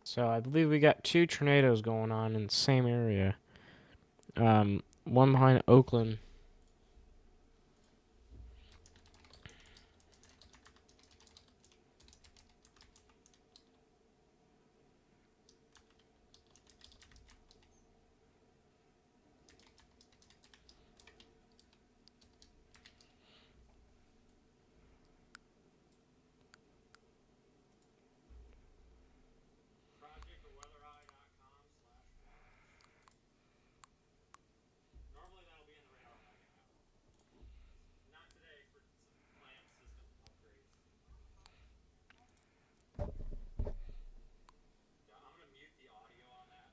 A: So I believe we got two tornadoes going on in the same area. One behind Oakland.
B: Projectweathereye.com /watch. Normally that'll be in the radar when I get out. Not today for some planned system upgrades. Yeah, I'm gonna mute the audio on that.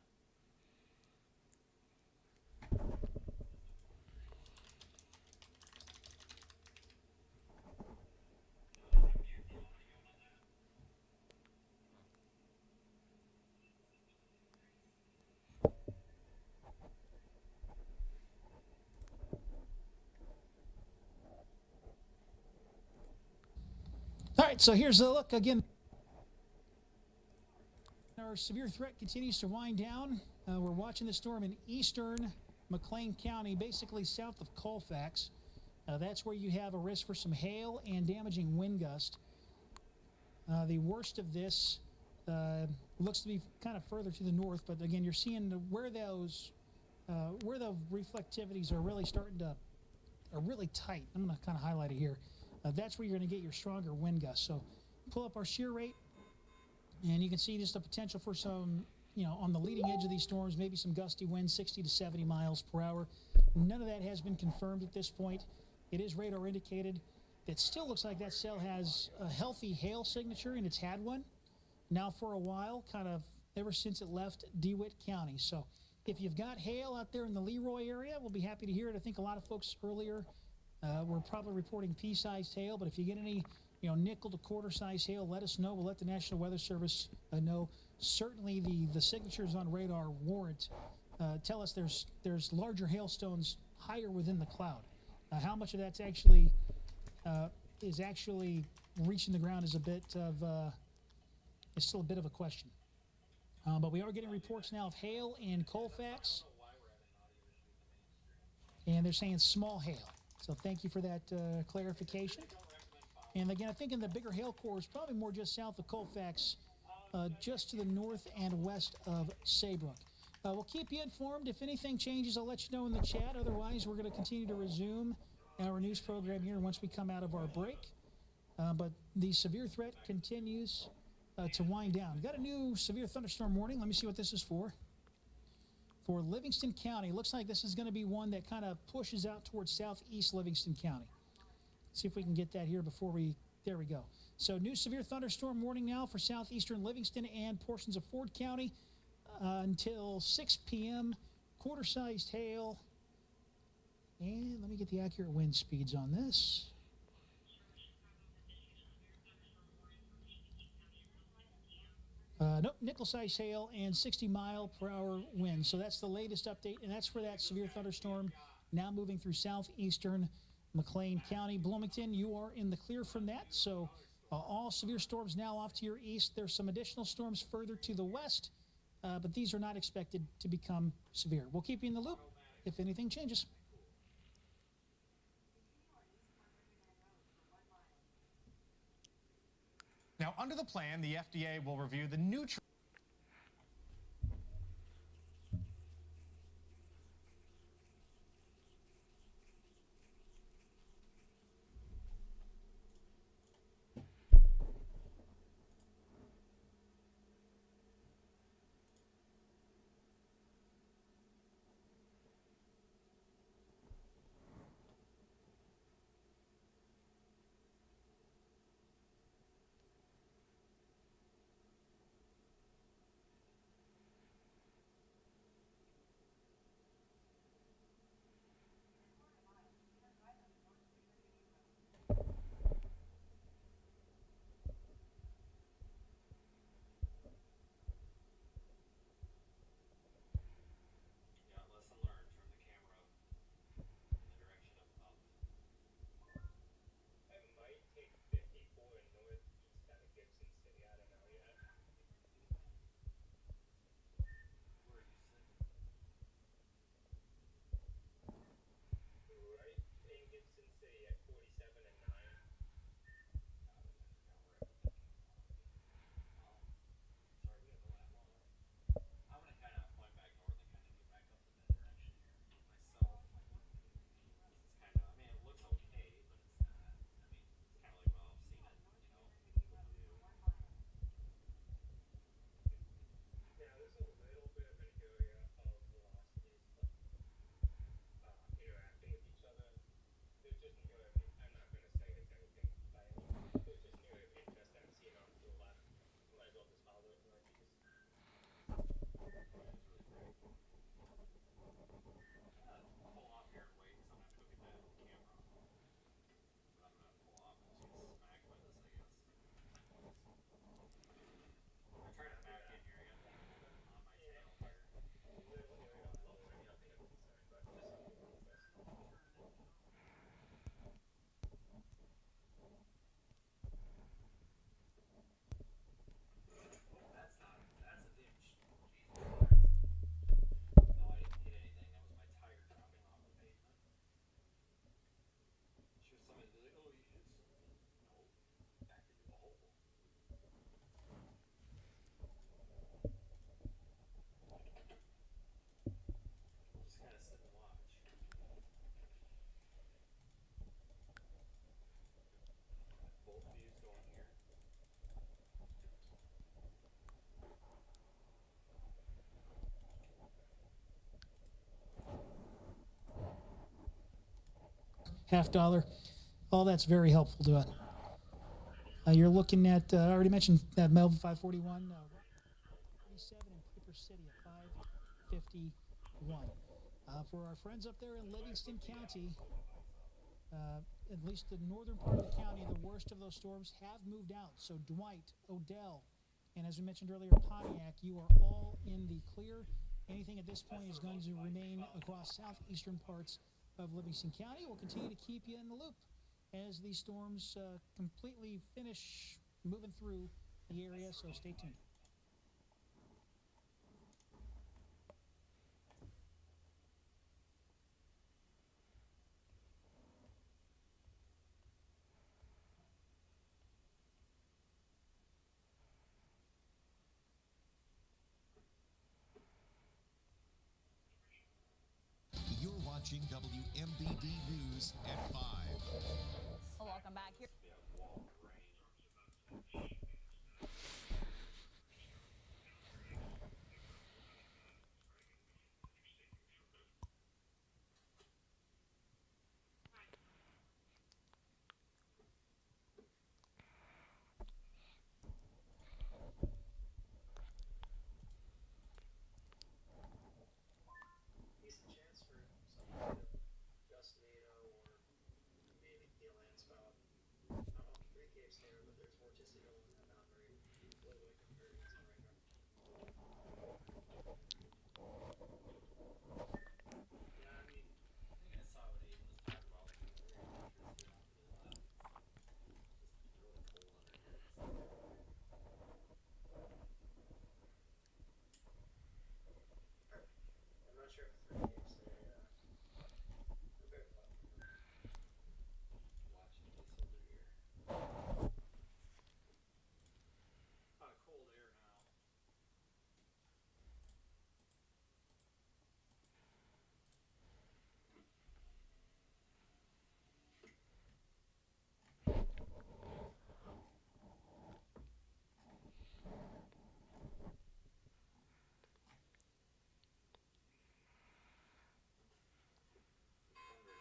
B: I'm gonna mute the audio on that.
E: All right, so here's a look again. Our severe threat continues to wind down. We're watching the storm in eastern McLean County, basically south of Colfax. That's where you have a risk for some hail and damaging wind gust. The worst of this looks to be kind of further to the north, but again, you're seeing where the reflectivities are really starting to are really tight. I'm going to kind of highlight it here. That's where you're going to get your stronger wind gusts. So pull up our shear rate, and you can see just the potential for some, on the leading edge of these storms, maybe some gusty winds, 60 to 70 miles per hour. None of that has been confirmed at this point. It is radar indicated. It still looks like that cell has a healthy hail signature, and it's had one now for a while, kind of ever since it left DeWitt County. So if you've got hail out there in the Leroy area, we'll be happy to hear it. I think a lot of folks earlier were probably reporting pea-sized hail, but if you get any nickel to quarter-size hail, let us know. We'll let the National Weather Service know. Certainly the signatures on radar warrant tell us there's larger hailstones higher within the cloud. How much of that's actually reaching the ground is still a bit of a question. But we are getting reports now of hail in Colfax, and they're saying small hail. So thank you for that clarification. And again, I think in the bigger hail core is probably more just south of Colfax, just to the north and west of Saybrook. We'll keep you informed. If anything changes, I'll let you know in the chat. Otherwise, we're going to continue to resume our news program here once we come out of our break. But the severe threat continues to wind down. We've got a new severe thunderstorm warning. Let me see what this is for. For Livingston County. Looks like this is going to be one that kind of pushes out towards southeast Livingston County. See if we can get that here before there we go. So new severe thunderstorm warning now for southeastern Livingston and portions of Ford County until 6 p.m. Quarter-sized hail. And let me get the accurate wind speeds on this. no, nickel-sized hail and 60-mile-per-hour winds. So that's the latest update, and that's for that severe thunderstorm now moving through southeastern McLean County. Bloomington, you are in the clear from that. So all severe storms now off to your east. There's some additional storms further to the west, but these are not expected to become severe. We'll keep you in the loop if anything changes.
F: Now, under the plan, the FDA will review the new
B: Yeah, lesson learned. Turn the camera in the direction of up.
D: It might take 54 in northeast out of Gibson City. I don't know yet.
B: Where are you sitting?
D: Right in Gibson City at 47 and 9.
B: Sorry, we didn't go that long. I'm gonna kind of point back north and kind of get back up in that direction here myself. It's kind of, I mean, it looks okay, but it's not. I mean, it's kind of like, well, I've seen it, you know. What do you do?
D: Now there's a little bit of an area of velocities, but interacting with each other. There's just an area of, I'm not going to say it's anything by any means. There's just an area of interest that I'm seeing off to the left. Might as well just follow it northeast.
B: Pull off here and wait, because I'm gonna have to go get that camera. But I'm gonna pull off and just get smacked by this, I guess. I tried to back in here, I got people on my tail here.
D: Little area of lowering, nothing of concern, but just something to interest.
B: Oh, that's not, that's a ditch. Jesus Christ. No, I didn't hit anything. That was my tire dropping off the pavement. Sure, somebody be like, oh, you hit something. No, back into a hole. We'll just kind of sit and watch. Both views going here.
E: $50. All that's very helpful to it. You're looking at, I already mentioned that Melvin 541, 37 in Clipper City at 551. For our friends up there in Livingston County, at least the northern part of the county, the worst of those storms have moved out. So Dwight, Odell, and as we mentioned earlier, Pontiac, you are all in the clear. Anything at this point is going to remain across southeastern parts of Livingston County. We'll continue to keep you in the loop as these storms completely finish moving through the area, so stay tuned.
G: You're watching WMBD News at 5.
H: Welcome back here.
D: Decent chance for something to just NATO or maybe a landspot. I don't know, 3 caves there, but there's vorticity on that boundary. Low wave convergence right now.
B: Yeah, I mean, I think I saw what Aiden was talking about. Like, I'm very interested after that. Just really cold underneath.
D: I'm not sure if 3 days they're very low.
B: Watching diesel through here. A lot of cold air now. Thunder now.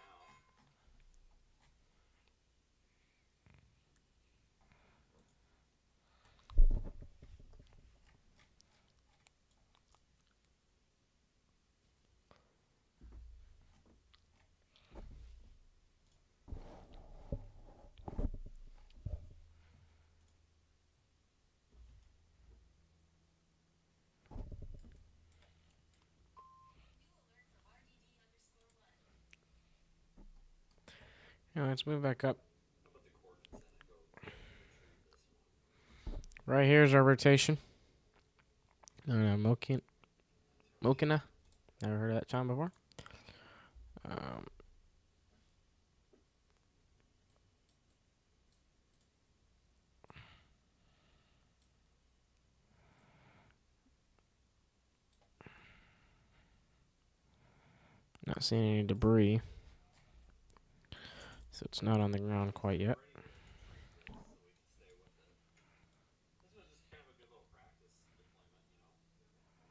A: Yeah, let's move back up.
B: I'll put the coordinates in and go this one.
A: Right here's our rotation. Mokina. Never heard of that town before. Not seeing any debris. So it's not on the ground quite yet.
B: So we can stay with it. This was just kind of a good little practice deployment,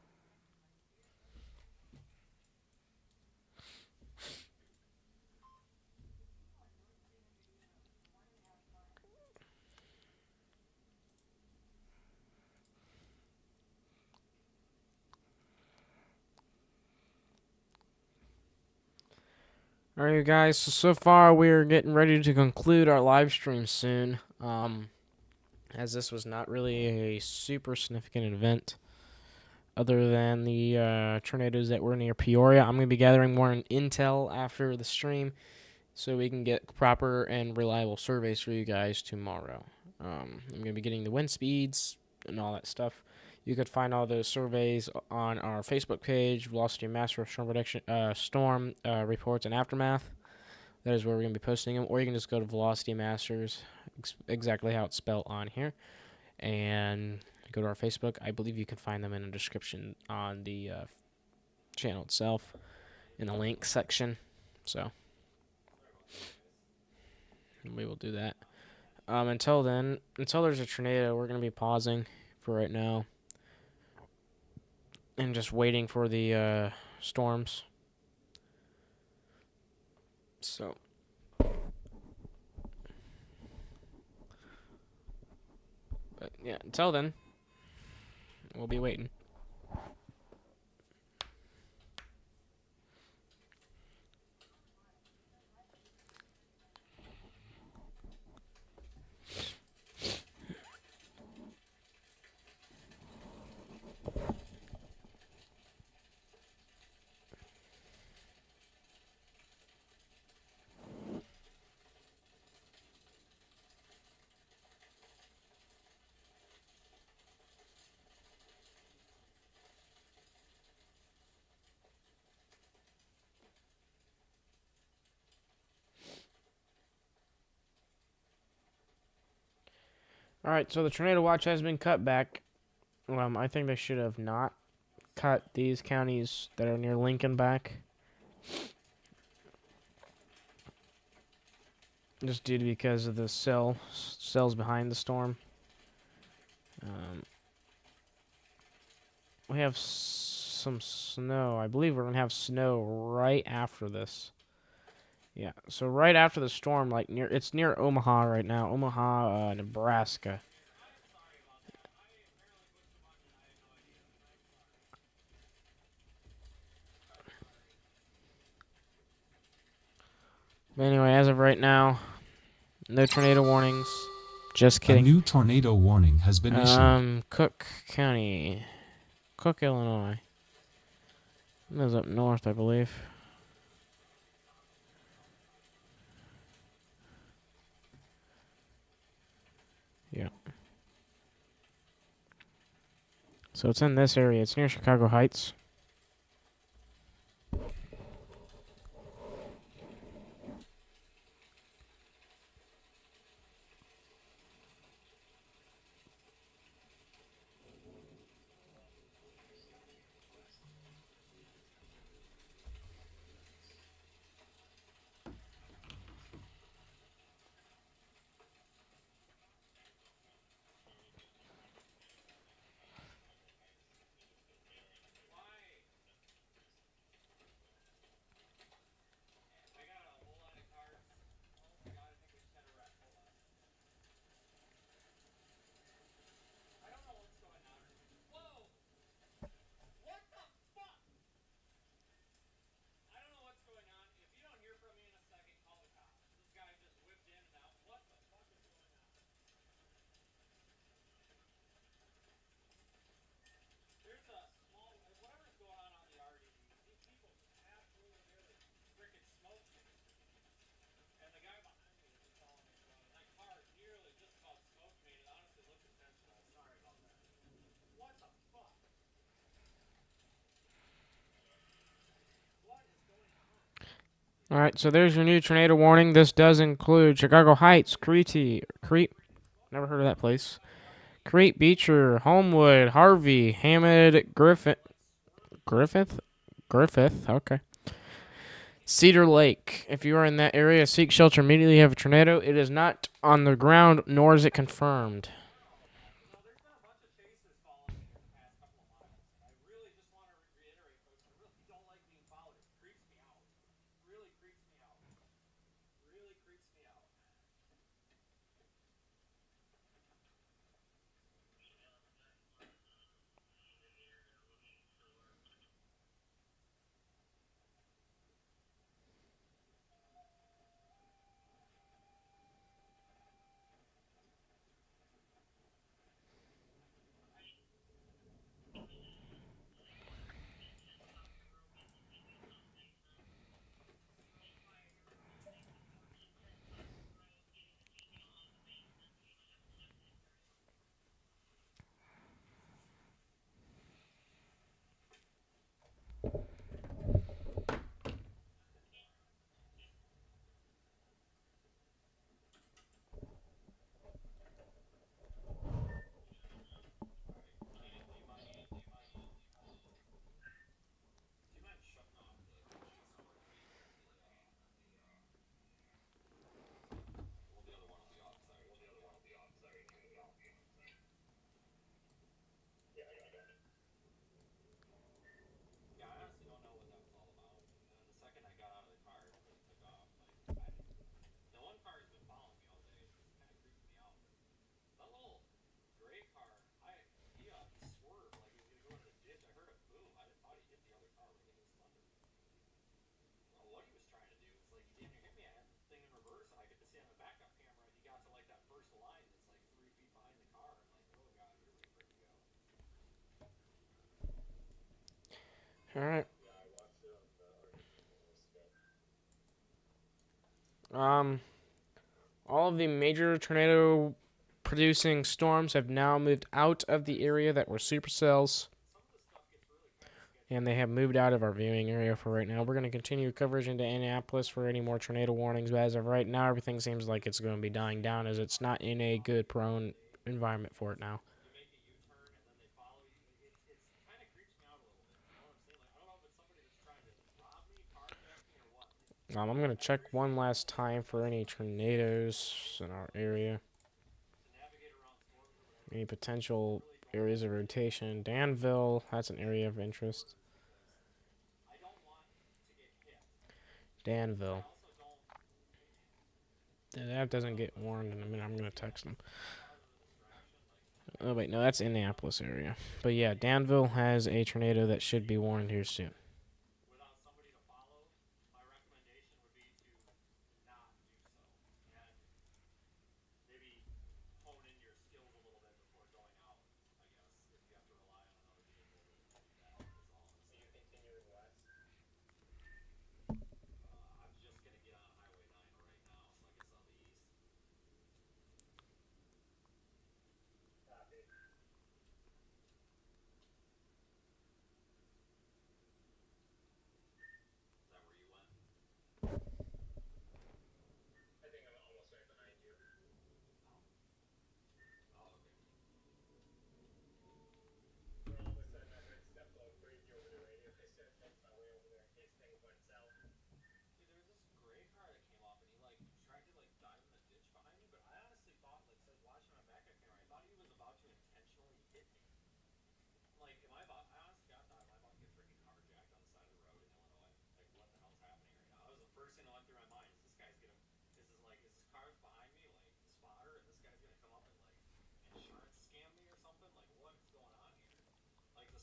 B: you know.
A: Alright, guys. So far we're getting ready to conclude our live stream soon. As this was not really a super significant event, other than the tornadoes that were near Peoria. I'm gonna be gathering more intel after the stream, so we can get proper and reliable surveys for you guys tomorrow. I'm gonna be getting the wind speeds and all that stuff. You could find all those surveys on our Facebook page, Velocity Master Storm Prediction, Storm Reports and Aftermath. That is where we're going to be posting them. Or you can just go to Velocity Masters, exactly how it's spelled on here, and go to our Facebook. I believe you can find them in the description on the channel itself, in the link section. So we will do that. Until then, until there's a tornado, we're going to be pausing for right now and just waiting for the storms. So, but yeah, until then, we'll be waiting. Alright, so the tornado watch has been cut back. I think they should have not cut these counties that are near Lincoln back. Just due to because of the cells behind the storm. We have some snow. I believe we're going to have snow right after this. Yeah, so right after the storm, like it's near Omaha right now. Omaha, Nebraska. But anyway, as of right now, no tornado warnings. Just
C: A
A: kidding.
C: new tornado warning has been issued.
A: Cook County. Cook, Illinois. It was up north, I believe. Yeah. So it's in this area. It's near Chicago Heights.
B: I got a whole lot of cards. Oh my god, I think we just had a wreck. Hold on. I don't know what's going on. Whoa! What the fuck? I don't know what's going on. If you don't hear from me in a second, call the cops. This guy just whipped in and out. What the fuck is going on? There's a small, whatever's going on the RDDs. These people just absolutely nearly freaking smoked me. And the guy behind me was just telling me about it. That car nearly just about smoked me, and it honestly looked intentional. Sorry about that. What the fuck? What is going on?
A: All right, so there's your new tornado warning. This does include Chicago Heights, Crete. Never heard of that place. Crete, Beecher, Homewood, Harvey, Hammond, Griffith. Okay. Cedar Lake. If you are in that area, seek shelter immediately. You have a tornado. It is not on the ground, nor is it confirmed.
B: So there's been a bunch of chases following me in the past couple of miles, and I really just want to reiterate, folks, I really don't like being followed. It creeps me out. Really creeps me out. Really creeps me out. Do you mind shutting off the chaser work feed and well, the other one will be off. Sorry. Yeah, I honestly don't know what that was all about. And then the second I got out of the car, it just took off. The one car has been following me all day. It's just kind of creeping me out. But that little gray car, he swerved like he was gonna go into the ditch. I heard a boom. I didn't thought he hit the other car right into his thunder. I don't know what he was trying to do. It's like he damn near hit me. I had the thing in reverse, and I could see on the backup camera. He got to like that first line that's like 3 feet behind the car. I'm like, oh god, here we freaking go.
A: All right. Um, all of the major tornado producing storms have now moved out of the area that were supercells, and they have moved out of our viewing area for right now. We're going to continue coverage into Annapolis for any more tornado warnings, but as of right now, everything seems like it's going to be dying down as it's not in a good prone environment for it now.
B: You make a U-turn and then they follow you. It's kind of creeps me out a little bit. You know what I'm saying? Like, I don't know if it's somebody that's trying to rob me, carjack me, or what.
A: I'm going to check one last time for any tornadoes in our area.
B: To navigate around storms or whatever.
A: Any potential areas of rotation. Danville, that's an area of interest.
B: I don't want to get hit.
A: Danville.
B: I also don't.
A: That doesn't get warned in a minute. I'm going to text them.
B: Part of the distraction, like
A: Oh, wait, no, that's Indianapolis area. But yeah, Danville has a tornado that should be warned here soon.
B: without somebody to follow, my recommendation would be to not do so. And maybe hone in your skills a little bit before going out, I guess, if you have to rely on another vehicle to do that. That's all I'm saying.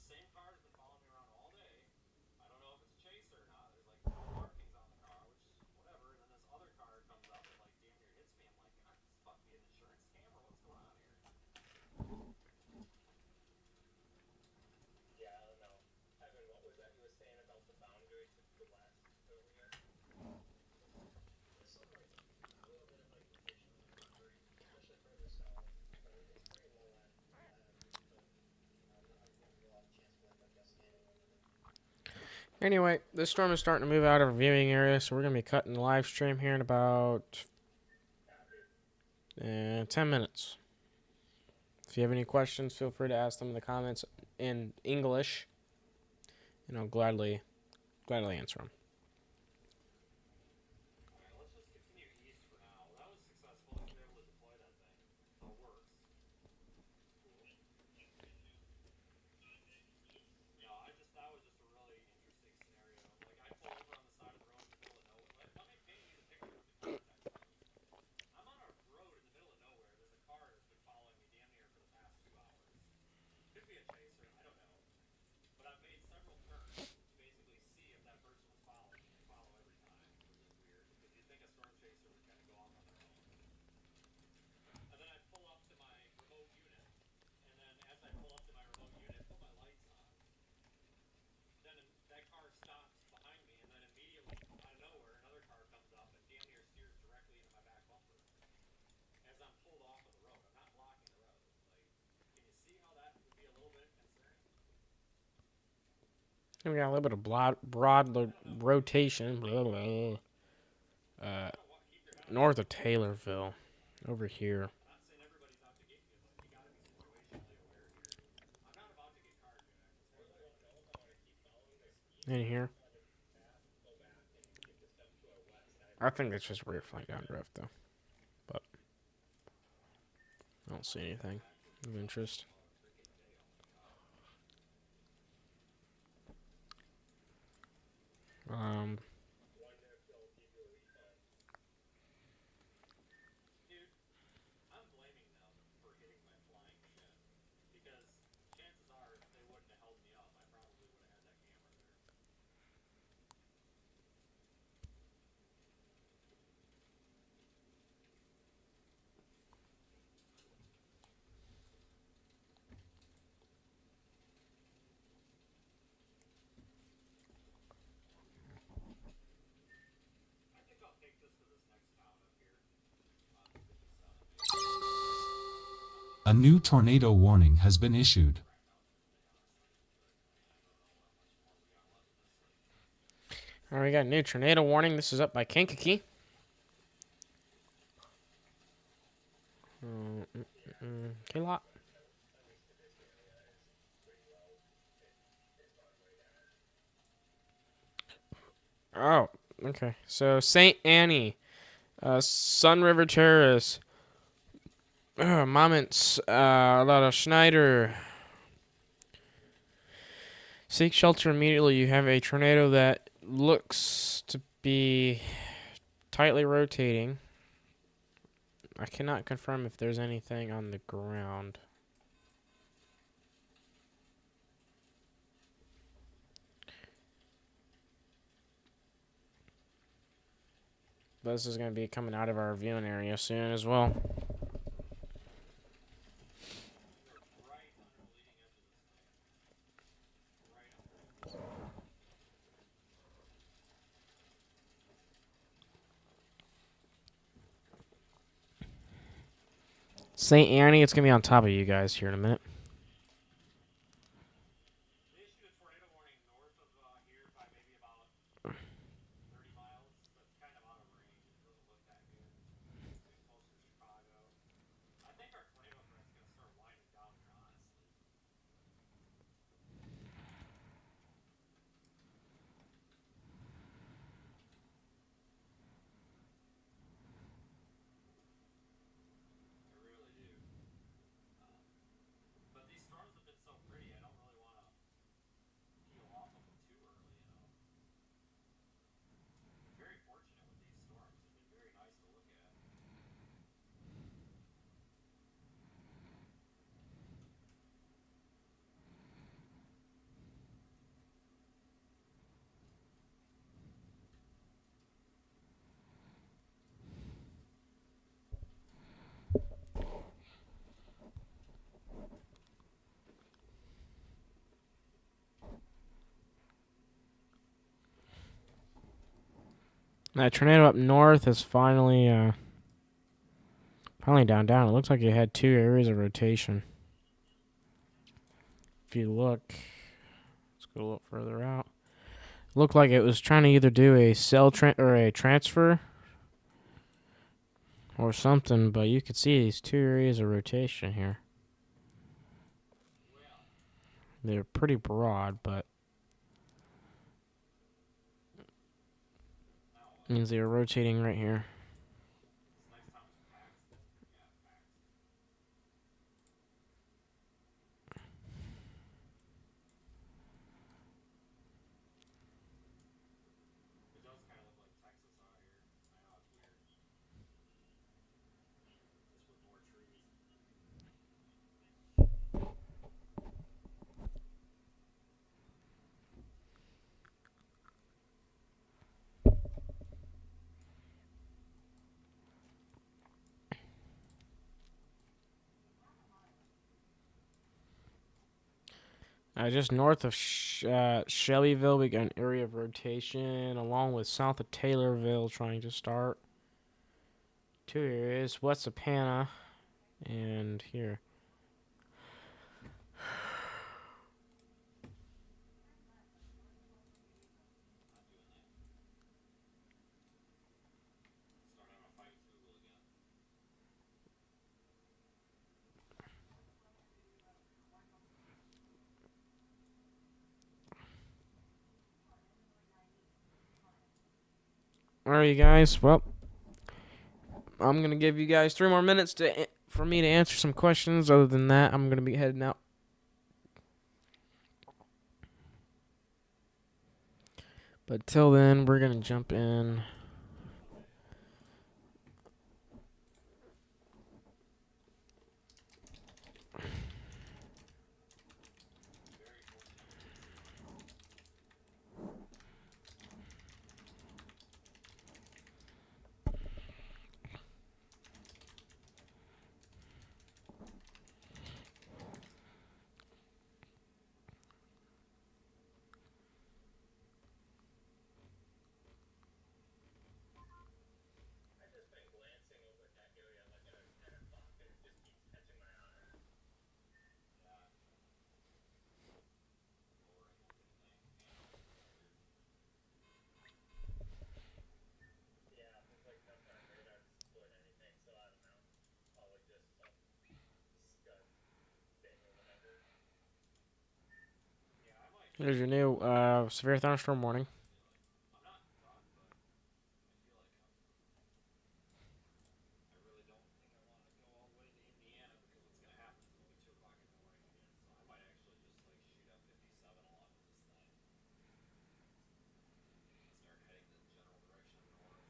B: same car has been following me around all day. I don't know if it's a chaser or not. There's like no markings on the car, which whatever. And then this other car comes up and like damn near hits me. I'm like, God, this fuck be an insurance scam or what's going on here?
D: Yeah, I don't know. Evan, what was that you were saying about the boundary to the west earlier? There's some like a little bit of like rotation on the boundary, especially further south. But it's pretty low end, but I wouldn't be a lot of chance for like a gusty anyway.
A: Anyway, this storm is starting to move out of our viewing area, so we're going to be cutting the live stream here in about 10 minutes. If you have any questions, feel free to ask them in the comments in English, and I'll gladly answer them.
B: Alright, let's just continue east for now. That was successful. I was able to deploy that thing. So it works. Cool. No, that was just a really interesting scenario. Like, I pull over on the side of the road in the middle of nowhere. Let me paint you the picture of the context of this. I'm on a road in the middle of nowhere. There's a car that's been following me damn near for the past 2 hours. Could be a chaser, I don't know. But I've made several turns to basically see if that person was following, and they follow every time, which is weird because you'd think a storm chaser would kind of go off on their own. And then I pull up to my remote unit, and then as I pull up to my remote unit, put my lights on. Then that car stops behind me, and then immediately out of nowhere, another car comes up and damn near steers directly into my back bumper as I'm pulled off of the road. I'm not blocking the road. Like, can you see how that would be a little bit concerning?
A: We got a little bit of broad rotation. North of Taylorville, over here.
B: I'm not saying everybody's out to get you, but you got to be situationally aware here. I'm not about to get carjacked. Let's put it that way.
A: In here.
D: Go back and get this done to our west.
A: I think it's just rear flank down drift, though. But I don't see anything of interest.
B: Dude, I'm blaming them for hitting my flying shit. Because chances are, if they wouldn't have held me up, I probably would have had that camera there. I think I'll take this to this next town up here on 57.
C: A new tornado warning has been issued.
A: All right, we got a new tornado warning. This is up by Kankakee. K-Lot. Oh, okay. So St. Annie, Sun River Terrace, Moments, a lot of Schneider. Seek shelter immediately. You have a tornado that looks to be tightly rotating. I cannot confirm if there's anything on the ground. But this is going to be coming out of our viewing area soon as well.
B: Right under the leading edge of this thing. Right under it.
A: St. Annie, it's going to be on top of you guys here in a minute.
B: They issued a tornado warning north of here by maybe about 30 miles. That's kind of out of range. It doesn't look that good. It's too close to Chicago. I think our tornado threat's going to start winding down here, honestly. I really do.
A: That tornado up north is finally down. It looks like it had 2 areas of rotation. If you look, let's go a little further out. Looked like it was trying to either do a or a transfer or something, but you could see these 2 areas of rotation here. They're pretty broad, but means they are rotating right here.
B: It does kind of look like Texas out here. I know it's weird. Just with more trees.
A: Just north of Shelbyville, we got an area of rotation, along with south of Taylorville trying to start. 2 areas, west of Panna, and here.
B: Starting on a fight with Google again.
A: Alright, you guys. Well, I'm gonna give you guys 3 more minutes for me to answer some questions. Other than that, I'm gonna be heading out. But till then, we're gonna jump in.
D: I've just been glancing over that area like at a clock, and it just keeps catching my eye. Yeah, there's like nothing on radar to support anything, so I don't know. Probably just some scud thing or whatever.
B: Yeah, I might.
A: Here's your new severe thunderstorm warning.
B: I'm not drunk, but I feel like I really don't think I want to go all the way to Indiana because what's going to happen is it'll be 2 o'clock in the morning again. So I might actually just like shoot up 57 along with this thing and start heading the general direction of north.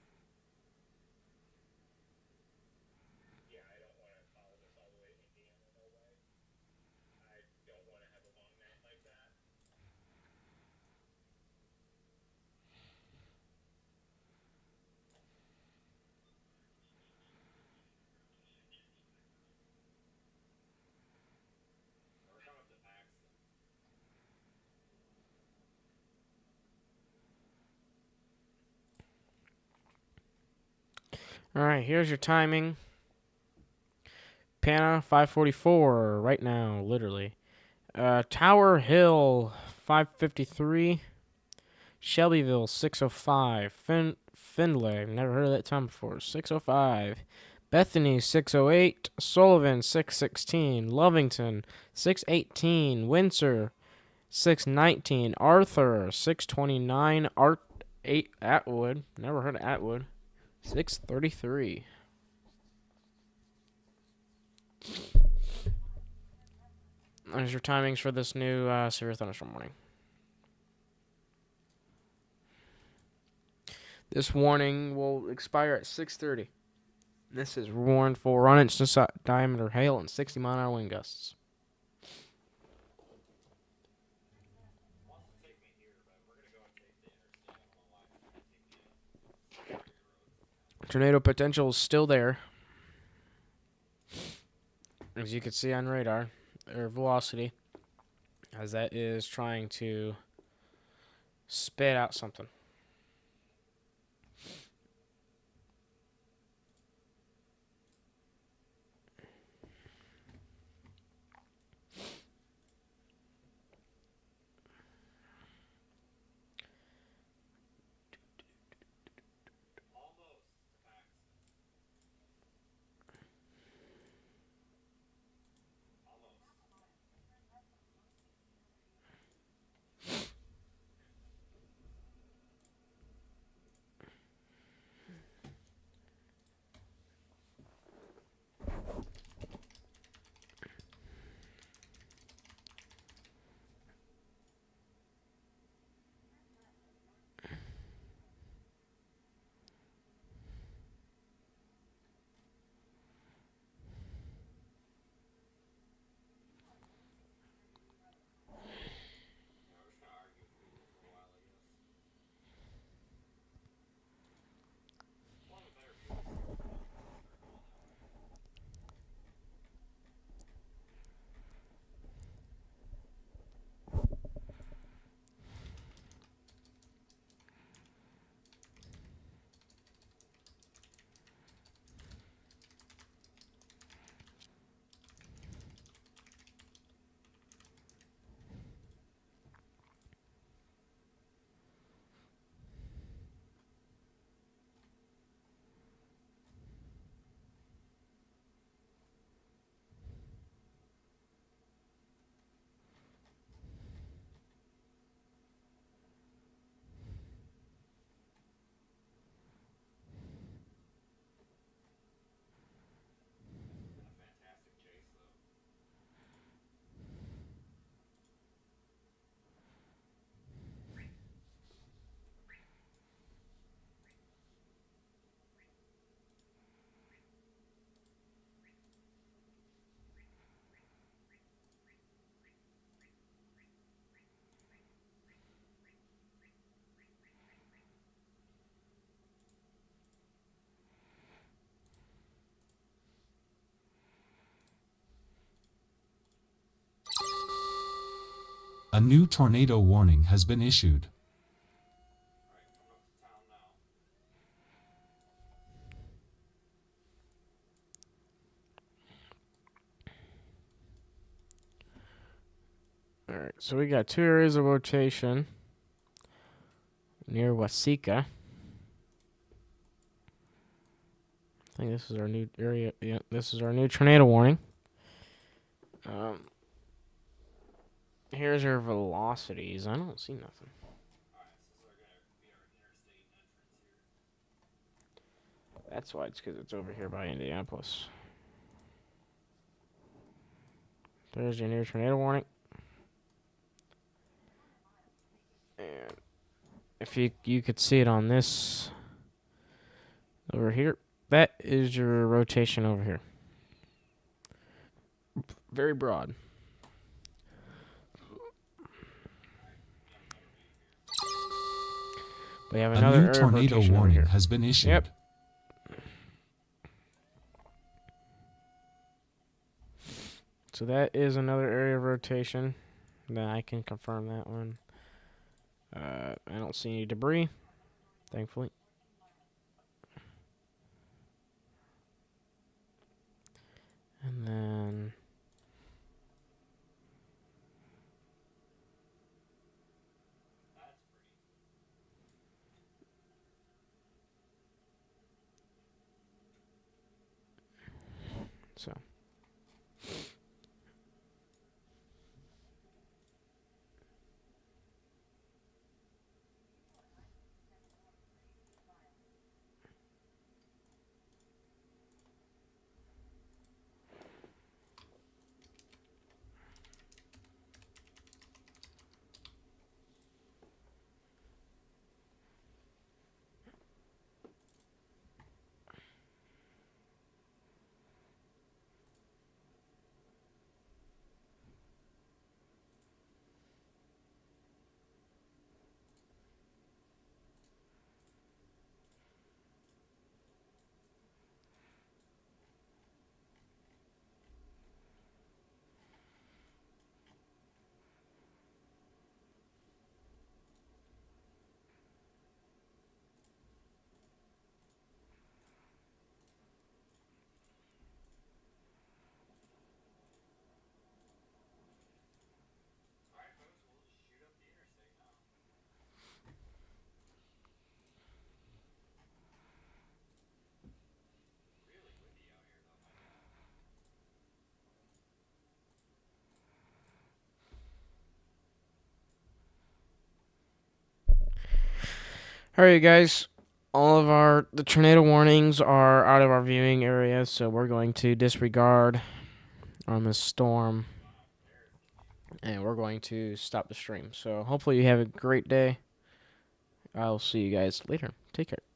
D: Yeah, I don't want to follow this all the way to Indiana, no way. I don't want to have a long night like that.
B: We're coming up to Paxton.
A: Alright, here's your timing. Panna 5:44 right now, literally. Tower Hill 5:53. Shelbyville 6:05. Findlay, never heard of that town before. 6:05. Bethany 6:08. Sullivan 6:16. Lovington 6:18. Windsor 6:19. Arthur 6:29. Atwood, never heard of Atwood. 6:33. There's your timings for this new severe thunderstorm warning. This warning will expire at 6:30. This is warned for 1-inch diameter hail and 60-mile-an-hour wind gusts.
B: It wants to take me here, but we're going to go and take the interstate. I don't know why it's trying to take me on roads.
A: Tornado potential is still there. As you can see on radar, or velocity, as that is trying to spit out something.
C: A new tornado warning has been issued.
B: Alright, coming up to town now.
A: Alright, so we got 2 areas of rotation near Wasika. I think this is our new area. Yeah, this is our new tornado warning. Here's our velocities. I don't see nothing.
B: Alright, so this is gonna be our interstate entrance here.
A: That's why it's because it's over here by Indianapolis. There's your new tornado warning. And if you could see it on this over here, that is your rotation over here. Very broad. We have
C: A
A: another
C: new
A: area of
C: tornado
A: rotation over
C: warning
A: here.
C: has been issued.
A: Yep. So that is another area of rotation. Then I can confirm that one. I don't see any debris, thankfully. And then
B: That's pretty.
A: so.
B: Alright, folks, we'll just shoot up the interstate now. Really windy out here, though, my God.
A: All right, guys. All of the tornado warnings are out of our viewing area, so we're going to disregard on this storm, and we're going to stop the stream. So hopefully you have a great day. I'll see you guys later. Take care.